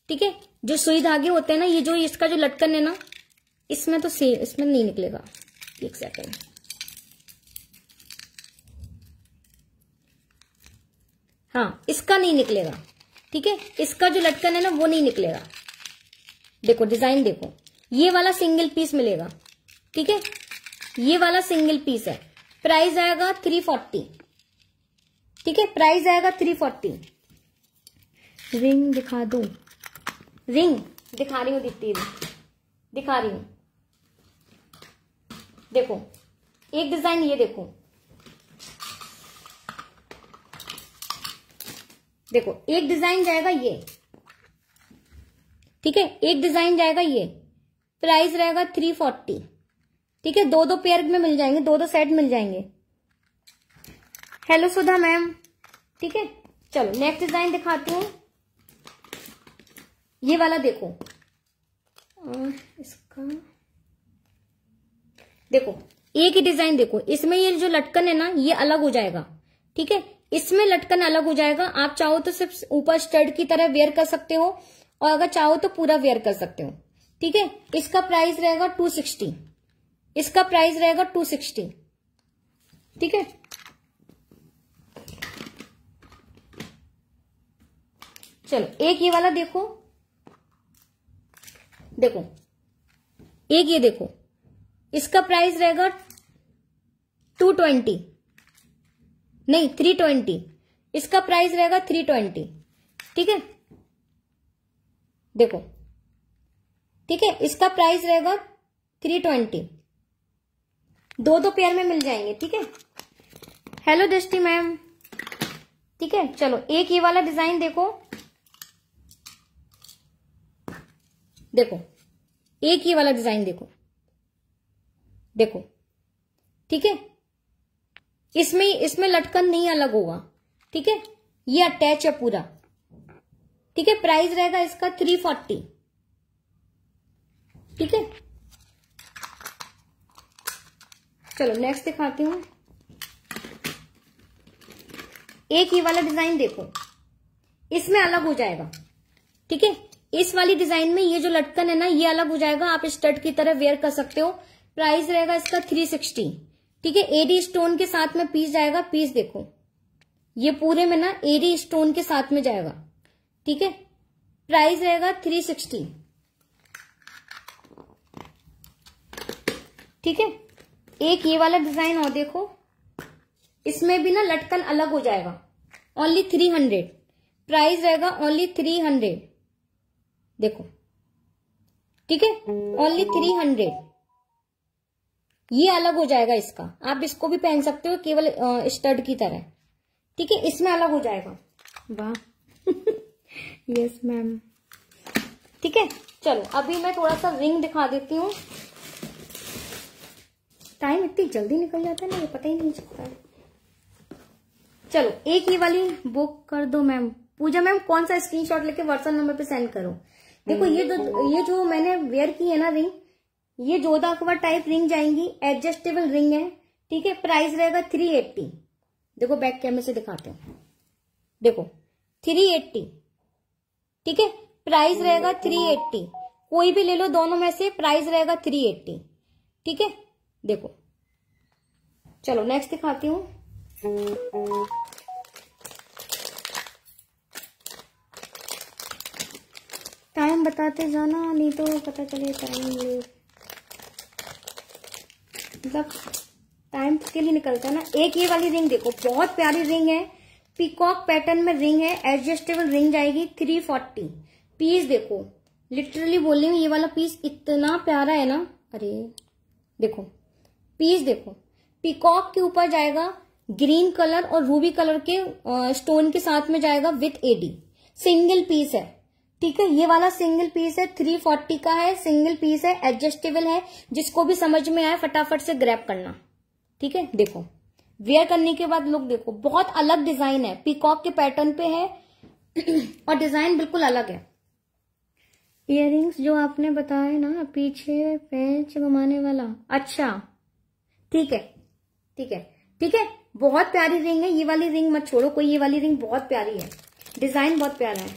ठीक है, जो सुई धागे होते हैं ना, ये जो इसका जो लटकन है ना, इसमें तो इसमें नहीं निकलेगा। एक सेकंड, हाँ इसका नहीं निकलेगा। ठीक है, इसका जो लटकन है ना वो नहीं निकलेगा। देखो डिजाइन देखो, ये वाला सिंगल पीस मिलेगा। ठीक है, ये वाला सिंगल पीस है। प्राइस आएगा 340। ठीक है, प्राइस आएगा 340। रिंग दिखा दो, रिंग दिखा रही हूँ दीप्ति, दिखा रही हूँ। देखो एक डिजाइन ये देखो, देखो एक डिजाइन जाएगा ये। ठीक है, एक डिजाइन जाएगा ये। प्राइस रहेगा 340। ठीक है, 2-2 पेयर में मिल जाएंगे, 2-2 सेट मिल जाएंगे। हेलो सुधा मैम। ठीक है, चलो नेक्स्ट डिजाइन दिखाती हूँ। ये वाला देखो, इसका देखो एक ही डिजाइन देखो, इसमें ये जो लटकन है ना ये अलग हो जाएगा, ठीक है, इसमें लटकन अलग हो जाएगा। आप चाहो तो सिर्फ ऊपर स्टड की तरह वेयर कर सकते हो, और अगर चाहो तो पूरा वेयर कर सकते हो, ठीक है। इसका प्राइस रहेगा 260, इसका प्राइस रहेगा 260, ठीक है। चलो एक ये वाला देखो, देखो एक ये देखो, इसका प्राइस रहेगा 220, नहीं 320, इसका प्राइस रहेगा 320, ठीक है। देखो ठीक है, इसका प्राइस रहेगा 320, दो पेयर में मिल जाएंगे, ठीक है। हेलो दृष्टि मैम, ठीक है। चलो एक ये वाला डिजाइन देखो, देखो एक ये वाला डिजाइन देखो, देखो ठीक है, इसमें लटकन नहीं अलग होगा, ठीक है, ये अटैच है पूरा, ठीक है। प्राइस रहेगा इसका 340, ठीक है। चलो नेक्स्ट दिखाती हूं, एक ये वाला डिजाइन देखो, इसमें अलग हो जाएगा, ठीक है। इस वाली डिजाइन में ये जो लटकन है ना ये अलग हो जाएगा, आप स्टड की तरह वेयर कर सकते हो। प्राइस रहेगा इसका 360, ठीक है। एडी स्टोन के साथ में पीस जाएगा, पीस देखो ये पूरे में ना एडी स्टोन के साथ में जाएगा, ठीक है। प्राइस रहेगा 360, ठीक है। एक ये वाला डिजाइन और देखो, इसमें भी ना लटकन अलग हो जाएगा, ओनली 300, प्राइस रहेगा ओनली 300, देखो ठीक है, ओनली 300, ये अलग हो जाएगा इसका, आप इसको भी पहन सकते हो केवल स्टड की तरह, ठीक है। इसमें अलग हो जाएगा, वाह यस मैम, ठीक है। चलो अभी मैं थोड़ा सा रिंग दिखा देती हूँ, टाइम इतनी जल्दी निकल जाता है ना, ये पता ही नहीं चलता है। चलो एक ही वाली बुक कर दो मैम। पूजा मैम कौन सा स्क्रीनशॉट लेके व्हाट्सएप नंबर पे सेंड करो। देखो ये जो मैंने वेयर की है ना रिंग, ये जोधा अकबर टाइप रिंग जाएंगी, एडजस्टेबल रिंग है, ठीक है। प्राइस रहेगा 380, देखो बैक कैमरे से दिखाते हैं, देखो 380, ठीक है। प्राइस रहेगा 380, कोई भी ले लो दोनों में से, प्राइस रहेगा 380, ठीक है। देखो चलो नेक्स्ट दिखाती हूँ, टाइम बताते जाना, नहीं तो पता चले टाइम मतलब टाइम के लिए निकलता है ना। एक ये वाली रिंग देखो, बहुत प्यारी रिंग है, पीकॉक पैटर्न में रिंग है, एडजस्टेबल रिंग जाएगी 340। पीस देखो, लिटरली बोल रही हूँ ये वाला पीस इतना प्यारा है ना, अरे देखो पीस देखो, पीकॉक के ऊपर जाएगा, ग्रीन कलर और रूबी कलर के स्टोन के साथ में जाएगा विथ एडी, सिंगल पीस है, ठीक है। ये वाला सिंगल पीस है, 340 का है, सिंगल पीस है, एडजस्टेबल है, जिसको भी समझ में आए फटाफट से ग्रैब करना, ठीक है। देखो वेयर करने के बाद लुक देखो, बहुत अलग डिजाइन है, पीकॉक के पैटर्न पे है और डिजाइन बिल्कुल अलग है। इयररिंग्स जो आपने बताया ना पीछे पेंच घुमाने वाला, अच्छा ठीक है ठीक है ठीक है, बहुत प्यारी रिंग है ये वाली रिंग, मत छोड़ो कोई, ये वाली रिंग बहुत प्यारी है, डिजाइन बहुत प्यारा है,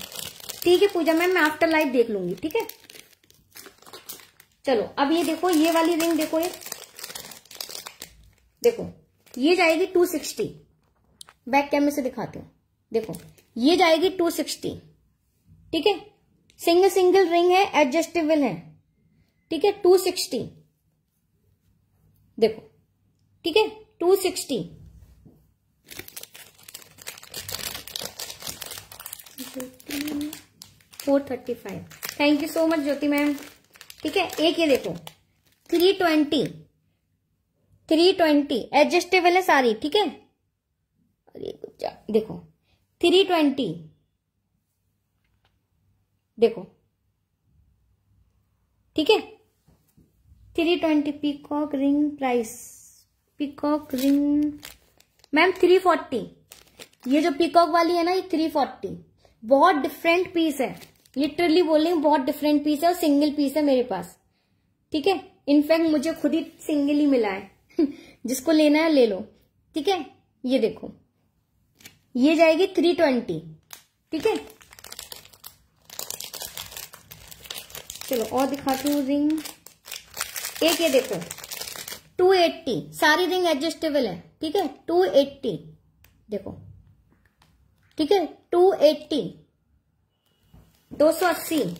ठीक है। पूजा मैम मैं आफ्टर लाइव देख लूंगी, ठीक है। चलो अब ये देखो, ये वाली रिंग देखो, ये देखो ये जाएगी 260, बैक कैमरे से दिखाते हो, देखो ये जाएगी 260, ठीक है। सिंगल सिंगल रिंग है, एडजस्टेबल है, ठीक है। 260 देखो, ठीक है 260, 435। Thank you so much Jyoti ma'am, ठीक है। एक ये देखो 320 एडजस्टेबल है सारी, ठीक है। अरे देखो 320 देखो, ठीक है 320। Peacock ring price, peacock ring ma'am 340, ये जो पीकॉक वाली है ना ये 340, बहुत डिफरेंट पीस है, लिटरली बोल रही हूँ बहुत डिफरेंट पीस है और सिंगल पीस है मेरे पास, ठीक है। इनफैक्ट मुझे खुद ही सिंगल ही मिला है जिसको लेना है ले लो, ठीक है। ये देखो, ये जाएगी 320, ठीक है। चलो और दिखाती हूँ रिंग। एक ये देखो 280, सारी रिंग एडजस्टेबल है, ठीक है। 280 देखो, ठीक है। 280, 280।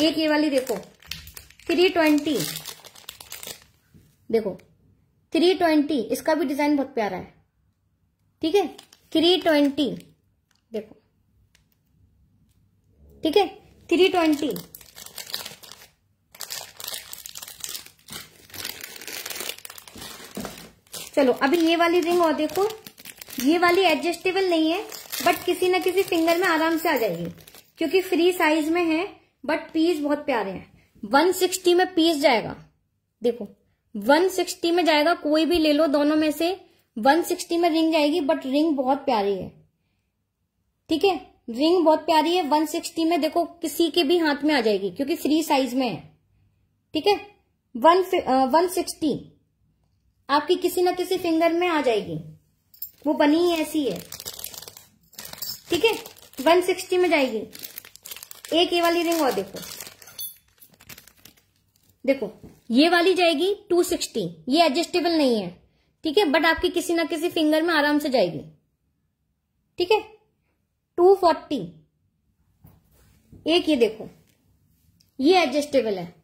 एक ये वाली देखो 320, देखो 320, इसका भी डिजाइन बहुत प्यारा है, ठीक है। 320 देखो, ठीक है। 320। चलो अभी ये वाली रिंग और देखो, ये वाली एडजस्टेबल नहीं है बट किसी ना किसी फिंगर में आराम से आ जाएगी क्योंकि फ्री साइज में है, बट पीस बहुत प्यारे हैं। 160 में पीस जाएगा, देखो 160 में जाएगा, कोई भी ले लो दोनों में से। 160 में रिंग जाएगी, बट रिंग बहुत प्यारी है, ठीक है। रिंग बहुत प्यारी है 160 में, देखो किसी के भी हाथ में आ जाएगी क्योंकि फ्री साइज में है, ठीक है। 160 आपकी किसी ना किसी फिंगर में आ जाएगी, वो बनी ही ऐसी है, ठीक है। 160 में जाएगी। एक ये वाली रिंग और देखो, देखो ये वाली जाएगी 260, ये एडजस्टेबल नहीं है, ठीक है, बट आपकी किसी ना किसी फिंगर में आराम से जाएगी, ठीक है। 240। एक ये देखो, ये एडजस्टेबल है,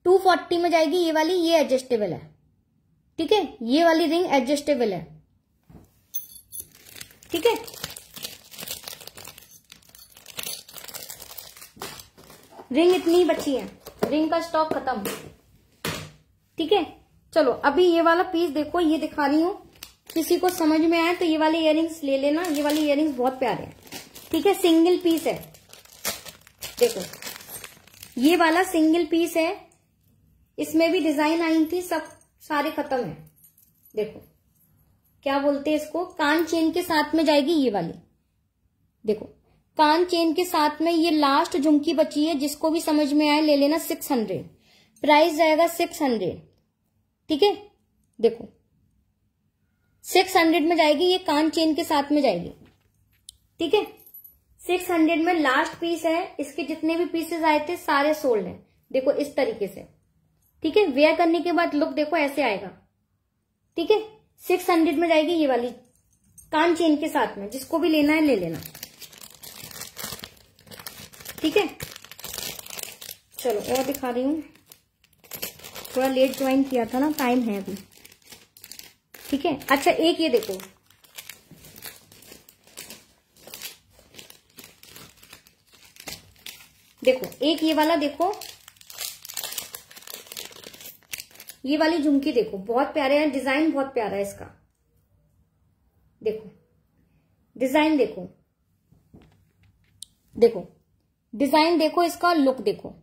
240 में जाएगी ये वाली, ये एडजस्टेबल है, ठीक है। ये वाली रिंग एडजस्टेबल है, ठीक है। रिंग इतनी बची है, रिंग का स्टॉक खत्म, ठीक है। चलो अभी ये वाला पीस देखो, ये दिखा रही हूं, किसी को समझ में आए तो ये वाले इयररिंग्स ले लेना। ये वाले इयररिंग्स बहुत प्यारे हैं, ठीक है। सिंगल पीस है, देखो ये वाला सिंगल पीस है, इसमें भी डिजाइन आई थी, सब सारे खत्म है। देखो क्या बोलते हैं इसको, कान चेन के साथ में जाएगी ये वाली, देखो कान चेन के साथ में। ये लास्ट झुमकी बची है, जिसको भी समझ में आए ले लेना। 600 प्राइस जाएगा, 600, ठीक है। देखो 600 में जाएगी, ये कान चेन के साथ में जाएगी, ठीक है। 600 में लास्ट पीस है, इसके जितने भी पीसेस आए थे सारे सोल्ड हैं, देखो इस तरीके से, ठीक है। वेयर करने के बाद लुक देखो ऐसे आएगा, ठीक है। 600 में जाएगी ये वाली कान चेन के साथ में, जिसको भी लेना है ले लेना, ठीक है। चलो और दिखा रही हूं, थोड़ा लेट ज्वाइन किया था ना, टाइम है अभी, ठीक है। अच्छा एक ये देखो, देखो एक ये वाला देखो, ये वाली झुमकी देखो, बहुत प्यारे हैं, डिजाइन बहुत प्यारा है इसका, देखो डिजाइन देखो, देखो डिजाइन देखो, इसका लुक देखो,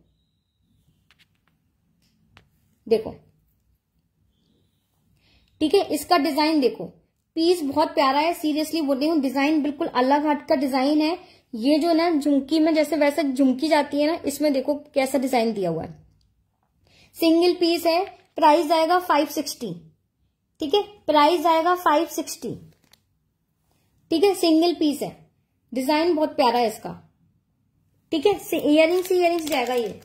देखो ठीक है। इसका डिजाइन देखो, पीस बहुत प्यारा है, सीरियसली बोल रही हूँ, डिजाइन बिल्कुल अलग हट का डिजाइन है। ये जो ना झुमकी में जैसे वैसे झुमकी जाती है ना, इसमें देखो कैसा डिजाइन दिया हुआ है। सिंगल पीस है, प्राइस आएगा 560, ठीक है। प्राइस आएगा 560, ठीक है। सिंगल पीस है, डिजाइन बहुत प्यारा है इसका, ठीक है। इयररिंग्स जाएगा ये।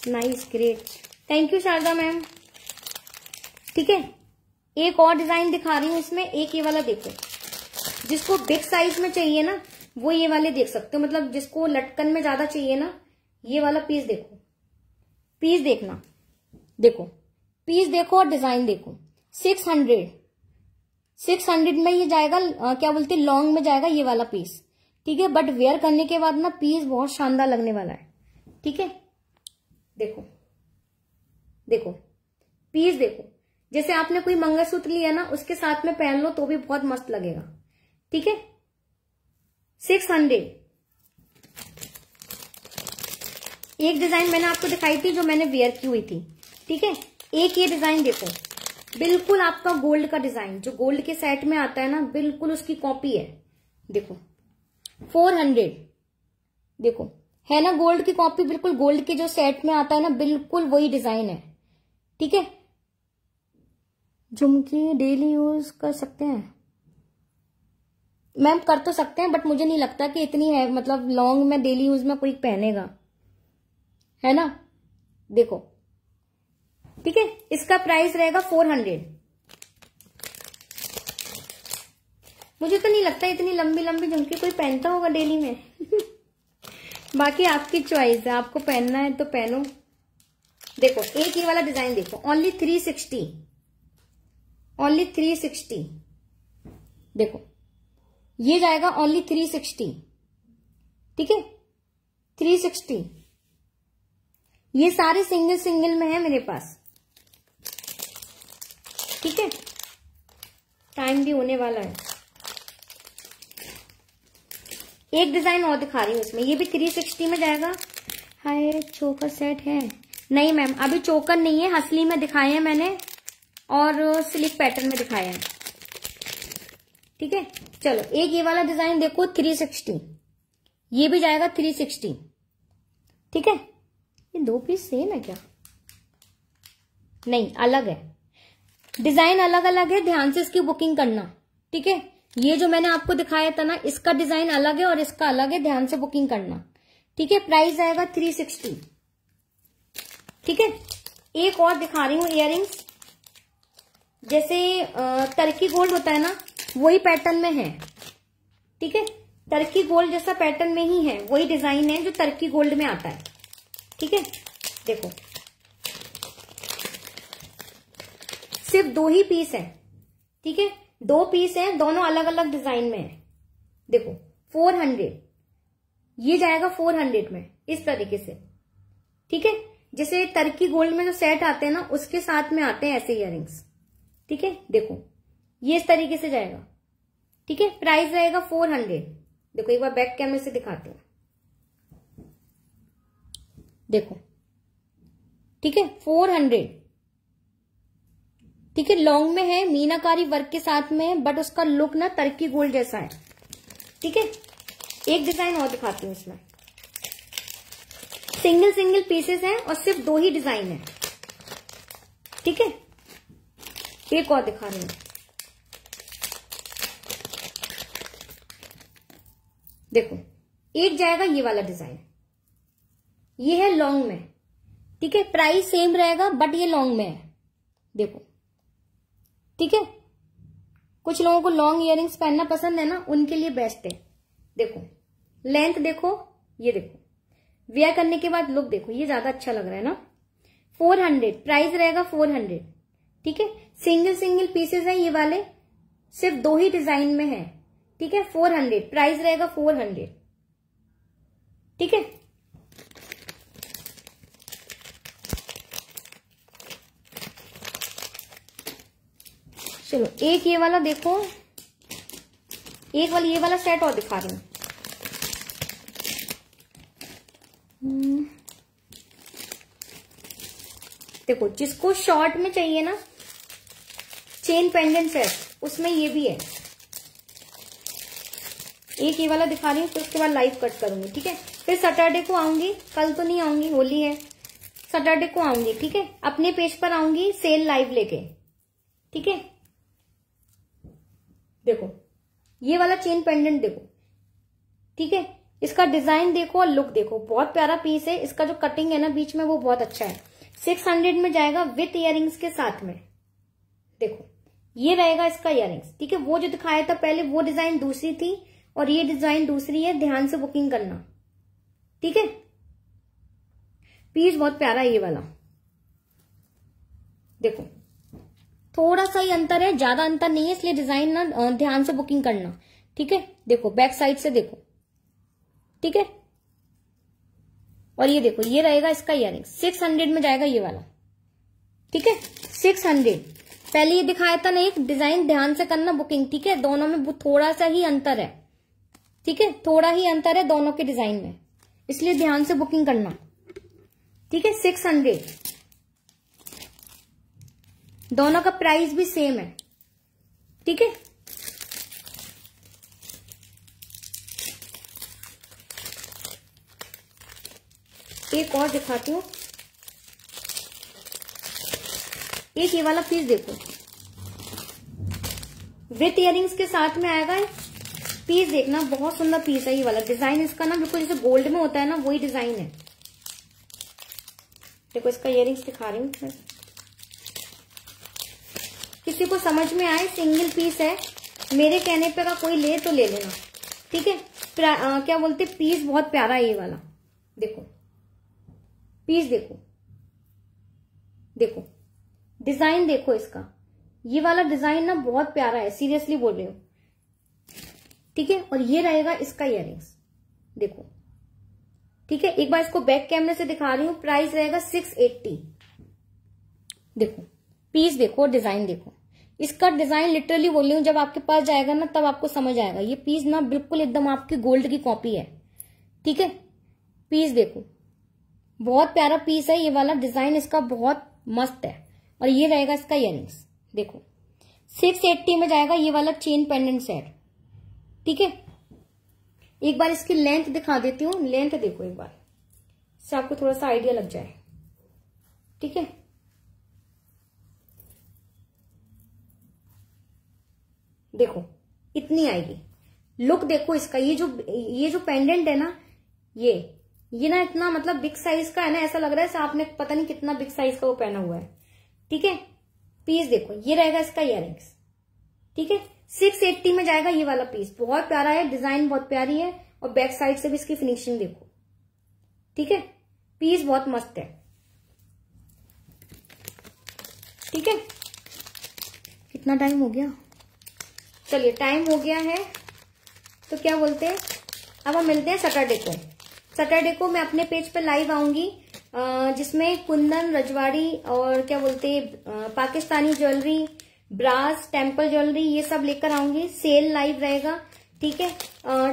Nice, great, thank you Sharda ma'am, ठीक है। एक और डिजाइन दिखा रही हूं इसमें, एक ये वाला देखो, जिसको बिग साइज में चाहिए ना वो ये वाले देख सकते हो, मतलब जिसको लटकन में ज्यादा चाहिए ना, ये वाला पीस देखो, पीस देखना, देखो पीस देखो और डिजाइन देखो। 600 में ये जाएगा, क्या बोलते लॉन्ग में जाएगा ये वाला पीस, ठीक है। बट वेयर करने के बाद ना पीस बहुत शानदार लगने वाला है, ठीक है। देखो देखो पीस देखो, जैसे आपने कोई मंगलसूत्र लिया ना, उसके साथ में पहन लो तो भी बहुत मस्त लगेगा, ठीक है। 600। एक डिजाइन मैंने आपको दिखाई थी जो मैंने वेयर की हुई थी, ठीक है। एक ये डिजाइन देखो, बिल्कुल आपका गोल्ड का डिजाइन, जो गोल्ड के सेट में आता है ना, बिल्कुल उसकी कॉपी है, देखो 400, देखो है ना गोल्ड की कॉपी, बिल्कुल गोल्ड के जो सेट में आता है ना, बिल्कुल वही डिजाइन है। ठीक है, झुमकी डेली यूज कर सकते हैं मैम, कर तो सकते हैं, बट मुझे नहीं लगता कि इतनी है, मतलब लॉन्ग में डेली यूज में कोई पहनेगा, है ना। देखो, ठीक है, इसका प्राइस रहेगा 400। मुझे तो नहीं लगता इतनी लंबी लंबी झुमकी कोई पहनता होगा डेली में। बाकी आपकी चॉइस है, आपको पहनना है तो पहनो। देखो एक ये वाला डिजाइन देखो, ओनली 360, ओनली 360। देखो ये जाएगा ओनली 360। ठीक है, 360। ये सारे सिंगल सिंगल में है मेरे पास। ठीक है, टाइम भी होने वाला है। एक डिजाइन और दिखा रही हूँ इसमें, ये भी 360 में जाएगा। हाय चोकर सेट है? नहीं मैम, अभी चोकर नहीं है, हसली में दिखाए हैं मैंने और स्लिक पैटर्न में दिखाए हैं। ठीक है, चलो एक ये वाला डिजाइन देखो 360, ये भी जाएगा 360। ठीक है, ये दो पीस सेम है क्या? नहीं, अलग है, डिजाइन अलग अलग है, ध्यान से इसकी बुकिंग करना। ठीक है, ये जो मैंने आपको दिखाया था ना, इसका डिजाइन अलग है और इसका अलग है, ध्यान से बुकिंग करना। ठीक है, प्राइस आएगा 360। ठीक है, एक और दिखा रही हूँ इयररिंग्स, जैसे टर्की गोल्ड होता है ना, वही पैटर्न में है। ठीक है, टर्की गोल्ड जैसा पैटर्न में ही है, वही डिजाइन है जो टर्की गोल्ड में आता है। ठीक है, देखो सिर्फ 2 ही पीस है। ठीक है, 2 पीस है, दोनों अलग अलग डिजाइन में है। देखो 400, ये जाएगा 400 में इस तरीके से। ठीक है, जैसे टर्की गोल्ड में जो सेट आते हैं ना, उसके साथ में आते हैं ऐसे इयररिंग्स। ठीक है, देखो ये इस तरीके से जाएगा। ठीक है, प्राइस रहेगा 400। देखो एक बार बैक कैमरे से दिखाते हैं, देखो। ठीक है, 400। ठीक है, लॉन्ग में है, मीनाकारी वर्क के साथ में है, बट उसका लुक ना टर्की गोल्ड जैसा है। ठीक है, एक डिजाइन और दिखाती हूँ इसमें, सिंगल सिंगल पीसेस हैं और सिर्फ 2 ही डिजाइन है। ठीक है, एक और दिखा रही हूँ, देखो एक जाएगा ये वाला डिजाइन, ये है लॉन्ग में। ठीक है, प्राइस सेम रहेगा बट ये लॉन्ग में है, देखो। ठीक है, कुछ लोगों को लॉन्ग इयररिंग्स पहनना पसंद है ना, उनके लिए बेस्ट है। देखो लेंथ देखो, ये देखो, वेयर करने के बाद लुक देखो, ये ज्यादा अच्छा लग रहा है ना। 400, प्राइस रहेगा 400। ठीक है, सिंगल सिंगल पीसेस है ये वाले, सिर्फ 2 ही डिजाइन में है। ठीक है, 400, प्राइस रहेगा 400। ठीक है, चलो एक ये वाला देखो, एक वाला ये वाला सेट और दिखा रही हूँ। देखो जिसको शॉर्ट में चाहिए ना चेन पेंडेंट सेट, उसमें ये भी है। एक ये वाला दिखा रही हूँ, फिर उसके बाद लाइव कट करूंगी। ठीक है, फिर सैटरडे को आऊंगी, कल तो नहीं आऊंगी, होली है, सैटरडे को आऊंगी। ठीक है, अपने पेज पर आऊंगी सेल लाइव लेके। ठीक है, देखो ये वाला चेन पेंडेंट देखो। ठीक है, इसका डिजाइन देखो और लुक देखो, बहुत प्यारा पीस है। इसका जो कटिंग है ना बीच में, वो बहुत अच्छा है। 600 में जाएगा विथ इयररिंग्स के साथ में। देखो ये रहेगा इसका इयररिंग्स। ठीक है, वो जो दिखाया था पहले, वो डिजाइन दूसरी थी और ये डिजाइन दूसरी है, ध्यान से बुकिंग करना। ठीक है, पीस बहुत प्यारा है ये वाला। देखो थोड़ा सा ही अंतर है, ज्यादा अंतर नहीं है, इसलिए डिजाइन ना ध्यान से बुकिंग करना। ठीक है, देखो बैक साइड से देखो। ठीक है, और ये देखो, ये रहेगा इसका इयररिंग। 600 में जाएगा ये वाला। ठीक है, 600। पहले ये दिखाया था ना एक डिजाइन, ध्यान से करना बुकिंग। ठीक है, दोनों में थोड़ा सा ही अंतर है। ठीक है, थोड़ा ही अंतर है दोनों के डिजाइन में, इसलिए ध्यान से बुकिंग करना। ठीक है, 600। दोनों का प्राइस भी सेम है। ठीक है, एक और दिखाती हूँ, एक ये वाला पीस देखो, विथ इयरिंग्स के साथ में आएगा। पीस देखना, बहुत सुंदर पीस है ये वाला। डिजाइन इसका ना बिल्कुल जैसे गोल्ड में होता है ना, वही डिजाइन है। देखो इसका इयरिंग्स दिखा रही हूँ। किसी को समझ में आए, सिंगल पीस है, मेरे कहने पे अगर कोई ले तो ले लेना, ठीक है। क्या बोलते, पीस बहुत प्यारा है ये वाला। देखो पीस देखो, देखो डिजाइन देखो इसका, ये वाला डिजाइन ना बहुत प्यारा है, सीरियसली बोल रही हूँ, ठीक है। और ये रहेगा इसका इयरिंग्स, देखो, ठीक है। एक बार इसको बैक कैमरे से दिखा रही हूँ। प्राइस रहेगा 680। देखो पीस देखो, डिजाइन देखो, इसका डिजाइन लिटरली बोल रही हूँ, जब आपके पास जाएगा ना तब आपको समझ आएगा। ये पीस ना बिल्कुल एकदम आपकी गोल्ड की कॉपी है, ठीक है। पीस देखो, बहुत प्यारा पीस है ये वाला, डिजाइन इसका बहुत मस्त है। और ये रहेगा इसका इयरिंग्स, देखो 680 में जाएगा ये वाला चेन पेंडेंट सेट, ठीक है। एक बार इसकी लेंथ दिखा देती हूँ, लेंथ देखो एक बार, इससे आपको थोड़ा सा आइडिया लग जाए, ठीक है। देखो इतनी आएगी, लुक देखो इसका। ये जो पेंडेंट है ना, ये ना इतना मतलब बिग साइज का है ना, ऐसा लग रहा है आपने पता नहीं कितना बिग साइज का वो पहना हुआ है, ठीक है। पीस देखो, ये रहेगा इसका इयरिंग्स, ठीक है। 680 में जाएगा ये वाला पीस, बहुत प्यारा है, डिजाइन बहुत प्यारी है, और बैक साइड से भी इसकी फिनिशिंग देखो, ठीक है। पीस बहुत मस्त है, ठीक है। कितना टाइम हो गया, चलिए टाइम हो गया है, तो क्या बोलते हैं, अब हम मिलते हैं सैटरडे को। सैटरडे को मैं अपने पेज पे लाइव आऊंगी, जिसमें कुंदन, रजवाड़ी और क्या बोलते हैं Pakistani jewellery, brass, temple jewellery, ये सब लेकर आऊंगी। सेल लाइव रहेगा, ठीक है।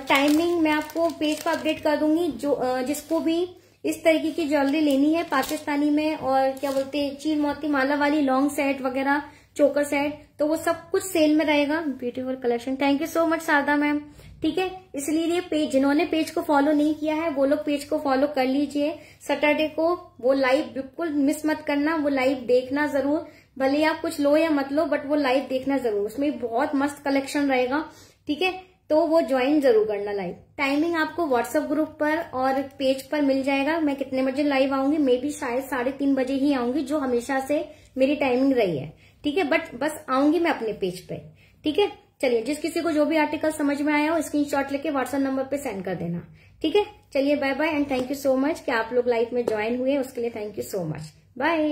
टाइमिंग मैं आपको पेज पर अपडेट कर दूंगी। जो जिसको भी इस तरीके की ज्वेलरी लेनी है पाकिस्तानी में, और क्या बोलते हैं चील मोती माला वाली लॉन्ग सेट वगैरह, चोकर सेट, तो वो सब कुछ सेल में रहेगा। Beautiful collection. Thank you so much Sharda ma'am, ठीक है। इसलिए पेज, जिन्होंने पेज को फॉलो नहीं किया है वो लोग पेज को फॉलो कर लीजिए। सैटरडे को वो लाइव बिल्कुल मिस मत करना, वो लाइव देखना जरूर, भले आप कुछ लो या मत लो, बट वो लाइव देखना जरूर, उसमें बहुत मस्त कलेक्शन रहेगा, ठीक है। तो वो ज्वाइन जरूर करना लाइव। टाइमिंग आपको व्हाट्सएप ग्रुप पर और पेज पर मिल जाएगा। मैं कितने बजे लाइव आऊंगी, मे बी शायद 3:30 बजे ही आऊंगी, जो हमेशा से मेरी टाइमिंग रही है, ठीक है। बट बस आऊंगी मैं अपने पेज पे, ठीक है। चलिए, जिस किसी को जो भी आर्टिकल समझ में आया हो स्क्रीनशॉट लेके व्हाट्सएप नंबर पे सेंड कर देना, ठीक है। चलिए bye bye and thank you so much कि आप लोग लाइव में ज्वाइन हुए, उसके लिए thank you so much. Bye.